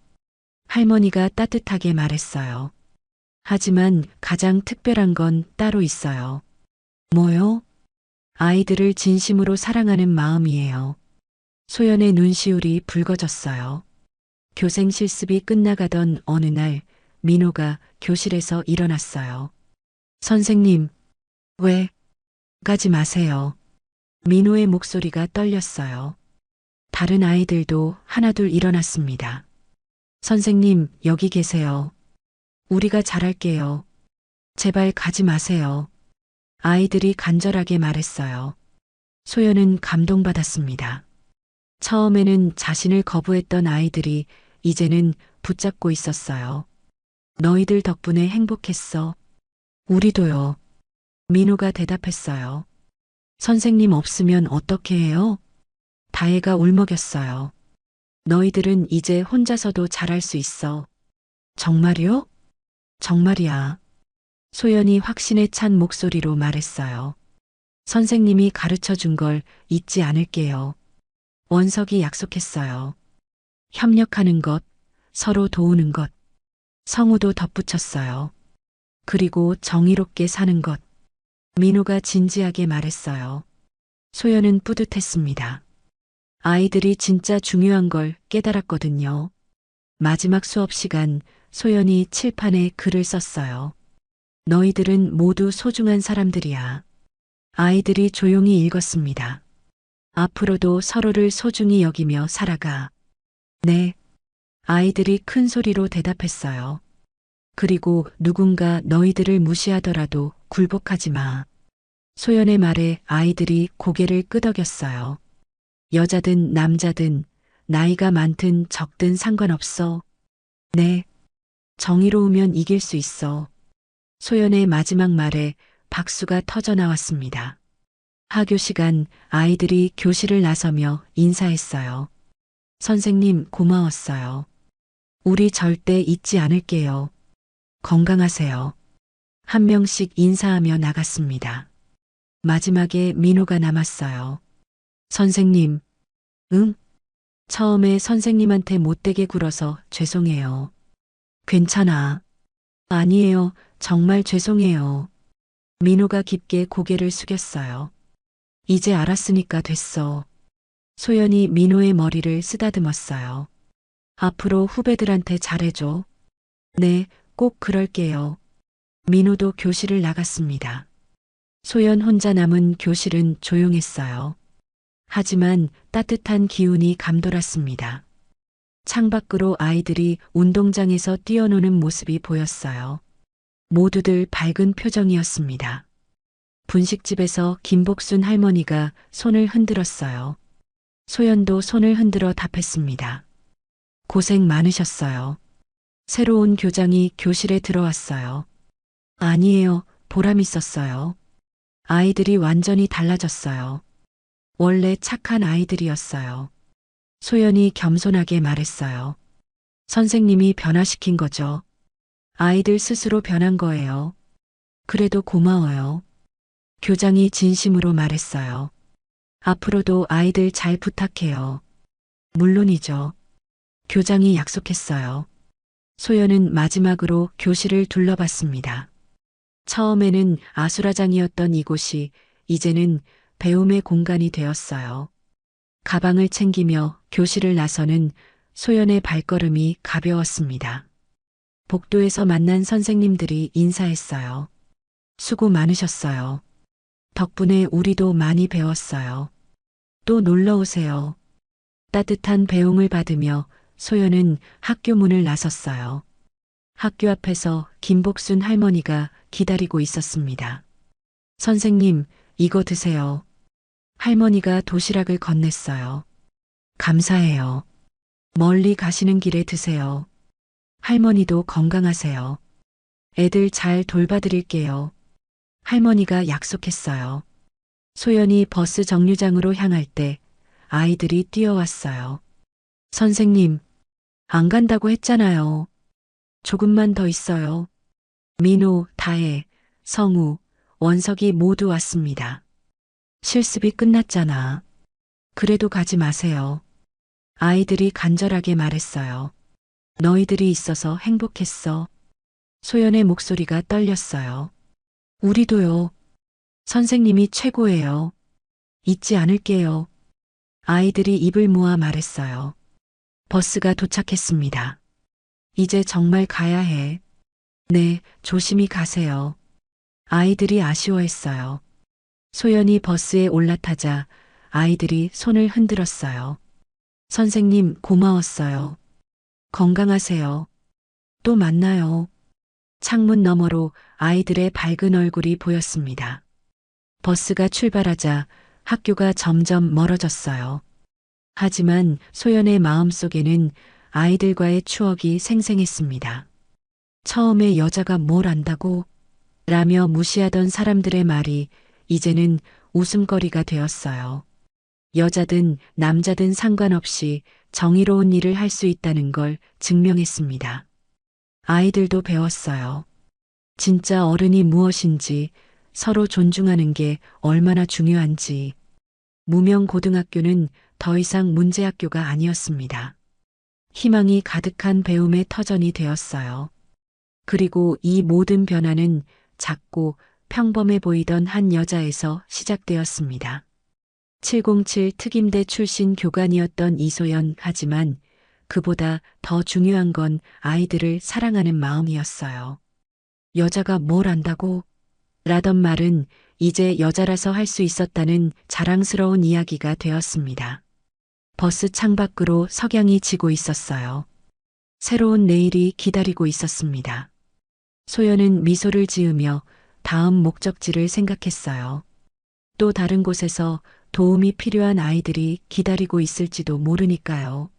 할머니가 따뜻하게 말했어요. 하지만 가장 특별한 건 따로 있어요. 뭐요? 아이들을 진심으로 사랑하는 마음이에요. 소연의 눈시울이 붉어졌어요. 교생 실습이 끝나가던 어느 날 민호가 교실에서 일어났어요. 선생님, 왜? 가지 마세요. 민호의 목소리가 떨렸어요. 다른 아이들도 하나둘 일어났습니다. 선생님, 여기 계세요. 우리가 잘할게요. 제발 가지 마세요. 아이들이 간절하게 말했어요. 소연은 감동받았습니다. 처음에는 자신을 거부했던 아이들이 이제는 붙잡고 있었어요. 너희들 덕분에 행복했어. 우리도요. 민호가 대답했어요. 선생님 없으면 어떻게 해요? 다혜가 울먹였어요. 너희들은 이제 혼자서도 잘할 수 있어. 정말이요? 정말이야. 소연이 확신에 찬 목소리로 말했어요. 선생님이 가르쳐 준 걸 잊지 않을게요. 원석이 약속했어요. 협력하는 것, 서로 도우는 것. 성우도 덧붙였어요. 그리고 정의롭게 사는 것. 민호가 진지하게 말했어요. 소연은 뿌듯했습니다. 아이들이 진짜 중요한 걸 깨달았거든요. 마지막 수업 시간 소연이 칠판에 글을 썼어요. 너희들은 모두 소중한 사람들이야. 아이들이 조용히 읽었습니다. 앞으로도 서로를 소중히 여기며 살아가. 네. 아이들이 큰 소리로 대답했어요. 그리고 누군가 너희들을 무시하더라도 굴복하지 마. 소연의 말에 아이들이 고개를 끄덕였어요. 여자든 남자든 나이가 많든 적든 상관없어. 네. 정의로우면 이길 수 있어. 소연의 마지막 말에 박수가 터져 나왔습니다. 하교 시간 아이들이 교실을 나서며 인사했어요. 선생님 고마웠어요. 우리 절대 잊지 않을게요. 건강하세요. 한 명씩 인사하며 나갔습니다. 마지막에 민호가 남았어요. 선생님, 응? 처음에 선생님한테 못되게 굴어서 죄송해요. 괜찮아. 아니에요. 정말 죄송해요. 민호가 깊게 고개를 숙였어요. 이제 알았으니까 됐어. 소연이 민호의 머리를 쓰다듬었어요. 앞으로 후배들한테 잘해줘. 네, 꼭 그럴게요. 민호도 교실을 나갔습니다. 소연 혼자 남은 교실은 조용했어요. 하지만 따뜻한 기운이 감돌았습니다. 창밖으로 아이들이 운동장에서 뛰어노는 모습이 보였어요. 모두들 밝은 표정이었습니다. 분식집에서 김복순 할머니가 손을 흔들었어요. 소연도 손을 흔들어 답했습니다. 고생 많으셨어요. 새로운 교장이 교실에 들어왔어요. 아니에요. 보람 있었어요. 아이들이 완전히 달라졌어요. 원래 착한 아이들이었어요. 소연이 겸손하게 말했어요. 선생님이 변화시킨 거죠. 아이들 스스로 변한 거예요. 그래도 고마워요. 교장이 진심으로 말했어요. 앞으로도 아이들 잘 부탁해요. 물론이죠. 교장이 약속했어요. 소연은 마지막으로 교실을 둘러봤습니다. 처음에는 아수라장이었던 이곳이 이제는 배움의 공간이 되었어요. 가방을 챙기며 교실을 나서는 소연의 발걸음이 가벼웠습니다. 복도에서 만난 선생님들이 인사했어요. 수고 많으셨어요. 덕분에 우리도 많이 배웠어요. 또 놀러 오세요. 따뜻한 배웅을 받으며 소연은 학교 문을 나섰어요. 학교 앞에서 김복순 할머니가 기다리고 있었습니다. 선생님, 이거 드세요. 할머니가 도시락을 건넸어요. 감사해요. 멀리 가시는 길에 드세요. 할머니도 건강하세요. 애들 잘 돌봐드릴게요. 할머니가 약속했어요. 소연이 버스 정류장으로 향할 때 아이들이 뛰어왔어요. 선생님, 안 간다고 했잖아요. 조금만 더 있어요. 민호, 다혜, 성우, 원석이 모두 왔습니다. 실습이 끝났잖아. 그래도 가지 마세요. 아이들이 간절하게 말했어요. 너희들이 있어서 행복했어. 소연의 목소리가 떨렸어요. 우리도요. 선생님이 최고예요. 잊지 않을게요. 아이들이 입을 모아 말했어요. 버스가 도착했습니다. 이제 정말 가야 해. 네, 조심히 가세요. 아이들이 아쉬워했어요. 소연이 버스에 올라타자 아이들이 손을 흔들었어요. 선생님, 고마웠어요. 건강하세요. 또 만나요. 창문 너머로 아이들의 밝은 얼굴이 보였습니다. 버스가 출발하자 학교가 점점 멀어졌어요. 하지만 소연의 마음속에는 아이들과의 추억이 생생했습니다. 처음에 여자가 뭘 안다고? 라며 무시하던 사람들의 말이 이제는 웃음거리가 되었어요. 여자든 남자든 상관없이 정의로운 일을 할 수 있다는 걸 증명했습니다. 아이들도 배웠어요. 진짜 어른이 무엇인지, 서로 존중하는 게 얼마나 중요한지. 무명고등학교는 더 이상 문제학교가 아니었습니다. 희망이 가득한 배움의 터전이 되었어요. 그리고 이 모든 변화는 작고 평범해 보이던 한 여자에서 시작되었습니다. 707 특임대 출신 교관이었던 이소연. 하지만 그보다 더 중요한 건 아이들을 사랑하는 마음이었어요. 여자가 뭘 안다고? 라던 말은 이제 여자라서 할 수 있었다는 자랑스러운 이야기가 되었습니다. 버스 창밖으로 석양이 지고 있었어요. 새로운 내일이 기다리고 있었습니다. 소연은 미소를 지으며 다음 목적지를 생각했어요. 또 다른 곳에서 도움이 필요한 아이들이 기다리고 있을지도 모르니까요.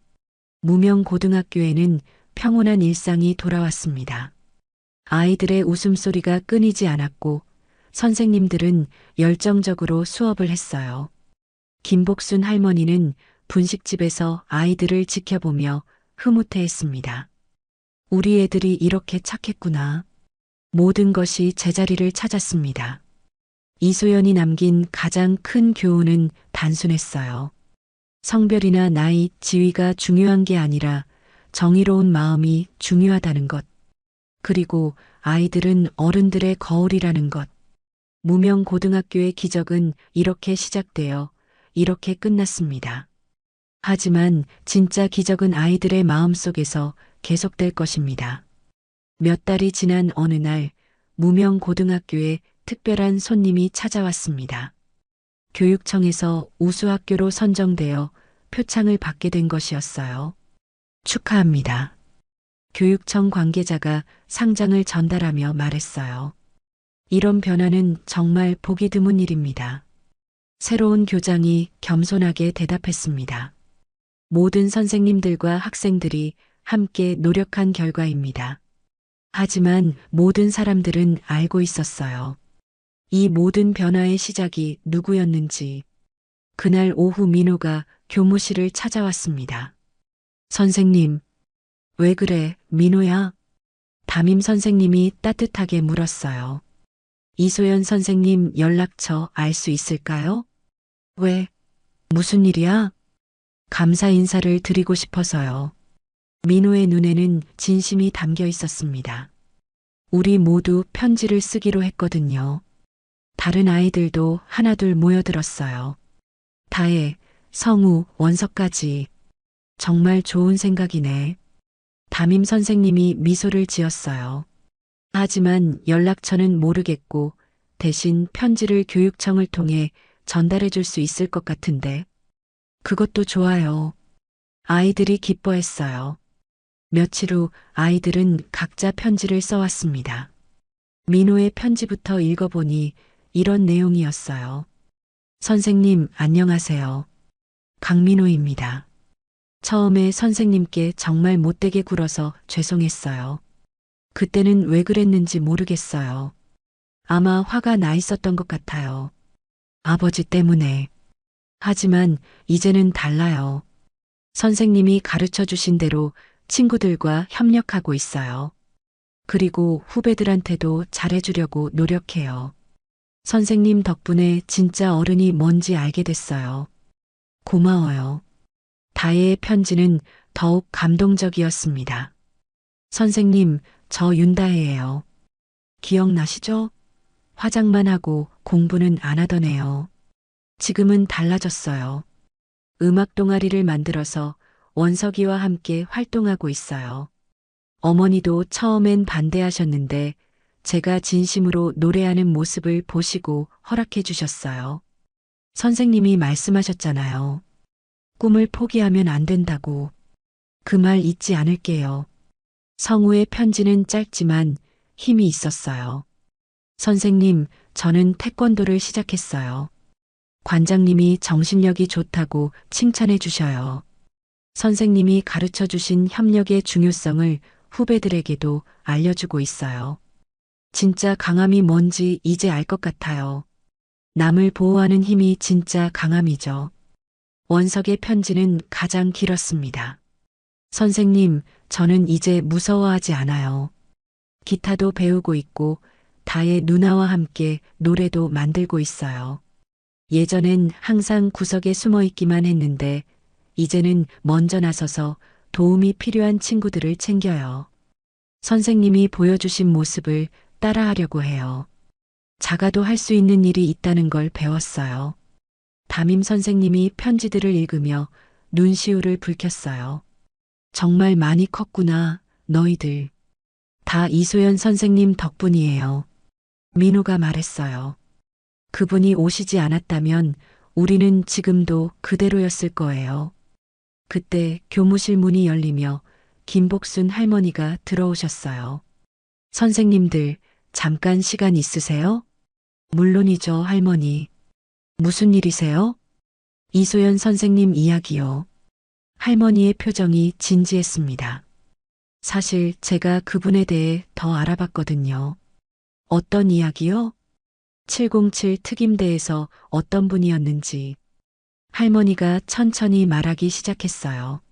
무명고등학교에는 평온한 일상이 돌아왔습니다. 아이들의 웃음소리가 끊이지 않았고 선생님들은 열정적으로 수업을 했어요. 김복순 할머니는 분식집에서 아이들을 지켜보며 흐뭇해했습니다. 우리 애들이 이렇게 착했구나. 모든 것이 제자리를 찾았습니다. 이소연이 남긴 가장 큰 교훈은 단순했어요. 성별이나 나이, 지위가 중요한 게 아니라 정의로운 마음이 중요하다는 것. 그리고 아이들은 어른들의 거울이라는 것. 무명고등학교의 기적은 이렇게 시작되어 이렇게 끝났습니다. 하지만 진짜 기적은 아이들의 마음속에서 계속될 것입니다. 몇 달이 지난 어느 날 무명고등학교에 특별한 손님이 찾아왔습니다. 교육청에서 우수학교로 선정되어 표창을 받게 된 것이었어요. 축하합니다. 교육청 관계자가 상장을 전달하며 말했어요. 이런 변화는 정말 보기 드문 일입니다. 새로운 교장이 겸손하게 대답했습니다. 모든 선생님들과 학생들이 함께 노력한 결과입니다. 하지만 모든 사람들은 알고 있었어요. 이 모든 변화의 시작이 누구였는지. 그날 오후 민호가 교무실을 찾아왔습니다. 선생님, 왜 그래, 민호야? 담임 선생님이 따뜻하게 물었어요. 이소연 선생님 연락처 알 수 있을까요? 왜? 무슨 일이야? 감사 인사를 드리고 싶어서요. 민호의 눈에는 진심이 담겨 있었습니다. 우리 모두 편지를 쓰기로 했거든요. 다른 아이들도 하나둘 모여들었어요. 다혜, 성우, 원석까지. 정말 좋은 생각이네. 담임 선생님이 미소를 지었어요. 하지만 연락처는 모르겠고 대신 편지를 교육청을 통해 전달해 줄 수 있을 것 같은데. 그것도 좋아요. 아이들이 기뻐했어요. 며칠 후 아이들은 각자 편지를 써왔습니다. 민호의 편지부터 읽어보니 이런 내용이었어요. 선생님, 안녕하세요. 강민호입니다. 처음에 선생님께 정말 못되게 굴어서 죄송했어요. 그때는 왜 그랬는지 모르겠어요. 아마 화가 나 있었던 것 같아요. 아버지 때문에. 하지만 이제는 달라요. 선생님이 가르쳐 주신 대로 친구들과 협력하고 있어요. 그리고 후배들한테도 잘해주려고 노력해요. 선생님 덕분에 진짜 어른이 뭔지 알게 됐어요. 고마워요. 다혜의 편지는 더욱 감동적이었습니다. 선생님, 저 윤다혜예요. 기억나시죠? 화장만 하고 공부는 안 하던 애요. 지금은 달라졌어요. 음악 동아리를 만들어서 원석이와 함께 활동하고 있어요. 어머니도 처음엔 반대하셨는데 제가 진심으로 노래하는 모습을 보시고 허락해 주셨어요. 선생님이 말씀하셨잖아요. 꿈을 포기하면 안 된다고. 그 말 잊지 않을게요. 성우의 편지는 짧지만 힘이 있었어요. 선생님, 저는 태권도를 시작했어요. 관장님이 정신력이 좋다고 칭찬해 주셔요. 선생님이 가르쳐 주신 협력의 중요성을 후배들에게도 알려주고 있어요. 진짜 강함이 뭔지 이제 알 것 같아요. 남을 보호하는 힘이 진짜 강함이죠. 원석의 편지는 가장 길었습니다. 선생님, 저는 이제 무서워하지 않아요. 기타도 배우고 있고 다혜 누나와 함께 노래도 만들고 있어요. 예전엔 항상 구석에 숨어 있기만 했는데 이제는 먼저 나서서 도움이 필요한 친구들을 챙겨요. 선생님이 보여주신 모습을 따라하려고 해요. 작아도 할 수 있는 일이 있다는 걸 배웠어요. 담임 선생님이 편지들을 읽으며 눈시울을 붉혔어요. 정말 많이 컸구나, 너희들. 다 이소연 선생님 덕분이에요. 민호가 말했어요. 그분이 오시지 않았다면 우리는 지금도 그대로였을 거예요. 그때 교무실 문이 열리며 김복순 할머니가 들어오셨어요. 선생님들, 잠깐 시간 있으세요? 물론이죠, 할머니. 무슨 일이세요? 이소연 선생님 이야기요. 할머니의 표정이 진지했습니다. 사실 제가 그분에 대해 더 알아봤거든요. 어떤 이야기요? 707 특임대에서 어떤 분이었는지. 할머니가 천천히 말하기 시작했어요.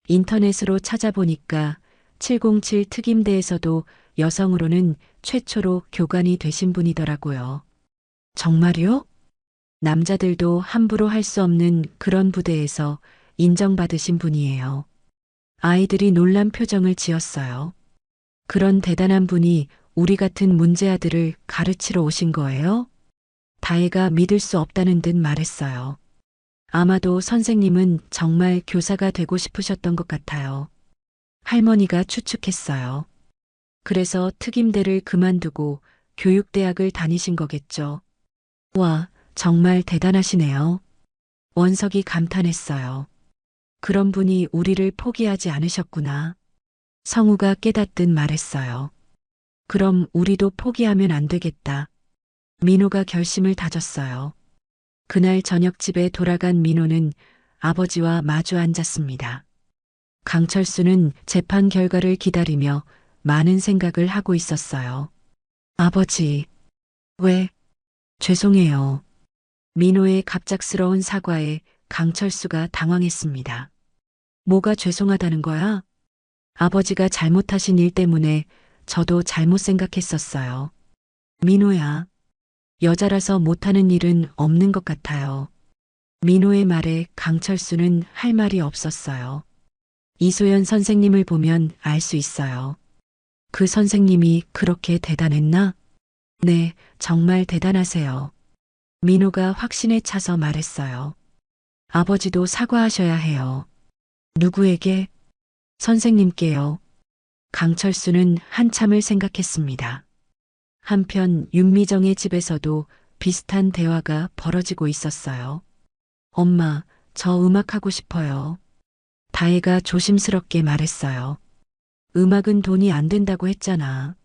인터넷으로 찾아보니까 707 특임대에서도 여성으로는 최초로 교관이 되신 분이더라고요. 정말요? 남자들도 함부로 할 수 없는 그런 부대에서 인정받으신 분이에요. 아이들이 놀란 표정을 지었어요. 그런 대단한 분이 우리 같은 문제아들을 가르치러 오신 거예요? 다혜가 믿을 수 없다는 듯 말했어요. 아마도 선생님은 정말 교사가 되고 싶으셨던 것 같아요. 할머니가 추측했어요. 그래서 특임대를 그만두고 교육대학을 다니신 거겠죠. 와, 정말 대단하시네요. 원석이 감탄했어요. 그런 분이 우리를 포기하지 않으셨구나. 성우가 깨닫듯 말했어요. 그럼 우리도 포기하면 안 되겠다. 민호가 결심을 다졌어요. 그날 저녁 집에 돌아간 민호는 아버지와 마주 앉았습니다. 강철수는 재판 결과를 기다리며 많은 생각을 하고 있었어요. 아버지, 왜? 죄송해요. 민호의 갑작스러운 사과에 강철수가 당황했습니다. 뭐가 죄송하다는 거야? 아버지가 잘못하신 일 때문에 저도 잘못 생각했었어요. 민호야, 여자라서 못하는 일은 없는 것 같아요. 민호의 말에 강철수는 할 말이 없었어요. 이소연 선생님을 보면 알 수 있어요. 그 선생님이 그렇게 대단했나? 네, 정말 대단하세요. 민호가 확신에 차서 말했어요. 아버지도 사과하셔야 해요. 누구에게? 선생님께요. 강철수는 한참을 생각했습니다. 한편 윤미정의 집에서도 비슷한 대화가 벌어지고 있었어요. 엄마, 저 음악하고 싶어요. 다혜가 조심스럽게 말했어요. 음악은 돈이 안 된다고 했잖아.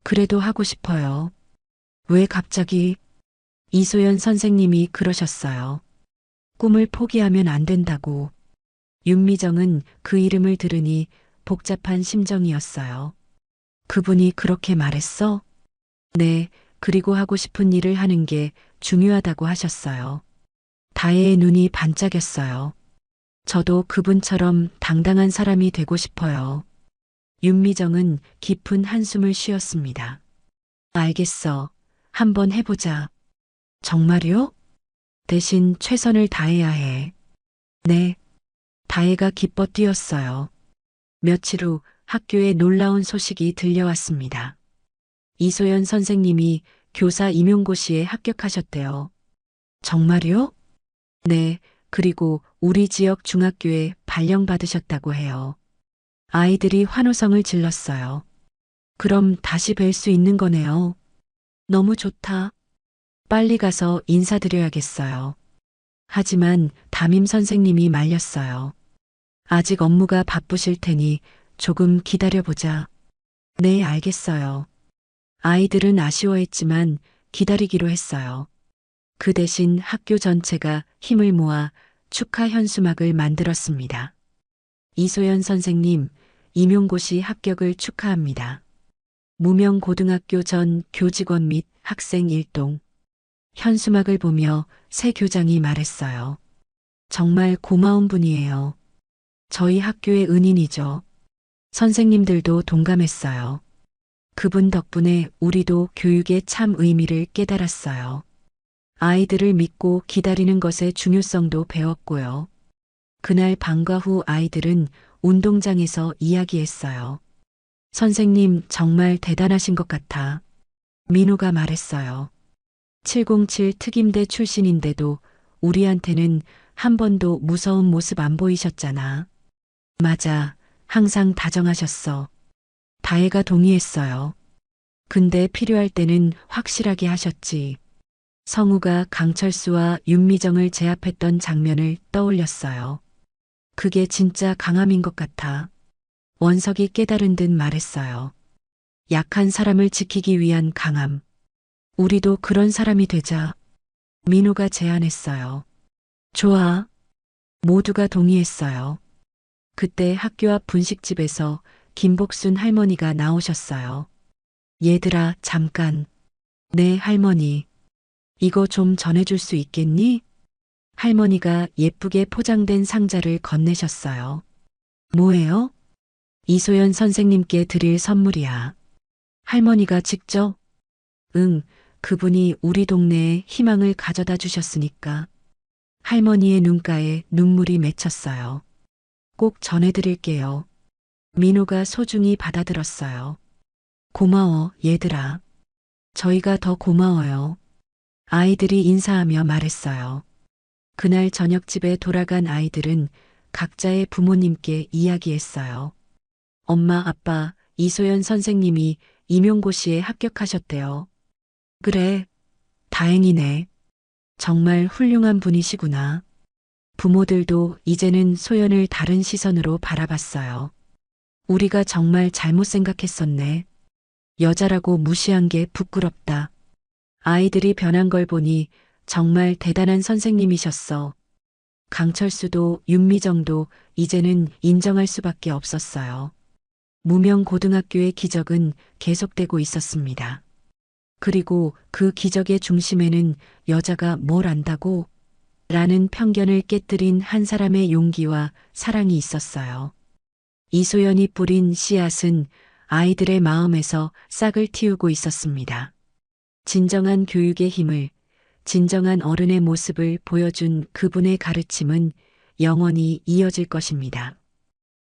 그래도 하고 싶어요. 왜 갑자기? 이소연 선생님이 그러셨어요. 꿈을 포기하면 안 된다고. 윤미정은 그 이름을 들으니 복잡한 심정이었어요. 그분이 그렇게 말했어? 네, 그리고 하고 싶은 일을 하는 게 중요하다고 하셨어요. 다혜의 눈이 반짝였어요. 저도 그분처럼 당당한 사람이 되고 싶어요. 윤미정은 깊은 한숨을 쉬었습니다. 알겠어. 한번 해보자. 정말요? 대신 최선을 다해야 해. 네. 다혜가 기뻐 뛰었어요. 며칠 후 학교에 놀라운 소식이 들려왔습니다. 이소연 선생님이 교사 임용고시에 합격하셨대요. 정말요? 네, 그리고 우리 지역 중학교에 발령받으셨다고 해요. 아이들이 환호성을 질렀어요. 그럼 다시 뵐 수 있는 거네요. 너무 좋다. 빨리 가서 인사드려야겠어요. 하지만 담임 선생님이 말렸어요. 아직 업무가 바쁘실 테니 조금 기다려보자. 네, 알겠어요. 아이들은 아쉬워했지만 기다리기로 했어요. 그 대신 학교 전체가 힘을 모아 축하 현수막을 만들었습니다. 이소연 선생님, 임용고시 합격을 축하합니다. 무명고등학교 전 교직원 및 학생 일동. 현수막을 보며 새 교장이 말했어요. 정말 고마운 분이에요. 저희 학교의 은인이죠. 선생님들도 동감했어요. 그분 덕분에 우리도 교육의 참 의미를 깨달았어요. 아이들을 믿고 기다리는 것의 중요성도 배웠고요. 그날 방과 후 아이들은 운동장에서 이야기했어요. 선생님 정말 대단하신 것 같아. 민호가 말했어요. 707 특임대 출신인데도 우리한테는 한 번도 무서운 모습 안 보이셨잖아. 맞아. 항상 다정하셨어. 다혜가 동의했어요. 근데 필요할 때는 확실하게 하셨지. 성우가 강철수와 윤미정을 제압했던 장면을 떠올렸어요. 그게 진짜 강함인 것 같아. 원석이 깨달은 듯 말했어요. 약한 사람을 지키기 위한 강함. 우리도 그런 사람이 되자. 민호가 제안했어요. 좋아. 모두가 동의했어요. 그때 학교 앞 분식집에서 김복순 할머니가 나오셨어요. 얘들아, 잠깐. 네, 할머니. 이거 좀 전해줄 수 있겠니? 할머니가 예쁘게 포장된 상자를 건네셨어요. 뭐예요? 이소연 선생님께 드릴 선물이야. 할머니가 직접? 응, 그분이 우리 동네에 희망을 가져다 주셨으니까. 할머니의 눈가에 눈물이 맺혔어요. 꼭 전해드릴게요. 민호가 소중히 받아들었어요. 고마워, 얘들아. 저희가 더 고마워요. 아이들이 인사하며 말했어요. 그날 저녁 집에 돌아간 아이들은 각자의 부모님께 이야기했어요. 엄마, 아빠, 이소연 선생님이 임용고시에 합격하셨대요. 그래, 다행이네. 정말 훌륭한 분이시구나. 부모들도 이제는 소연을 다른 시선으로 바라봤어요. 우리가 정말 잘못 생각했었네. 여자라고 무시한 게 부끄럽다. 아이들이 변한 걸 보니 정말 대단한 선생님이셨어. 강철수도 윤미정도 이제는 인정할 수밖에 없었어요. 무명고등학교의 기적은 계속되고 있었습니다. 그리고 그 기적의 중심에는 여자가 뭘 안다고? 라는 편견을 깨뜨린 한 사람의 용기와 사랑이 있었어요. 이소연이 뿌린 씨앗은 아이들의 마음에서 싹을 틔우고 있었습니다. 진정한 교육의 힘을, 진정한 어른의 모습을 보여준 그분의 가르침은 영원히 이어질 것입니다.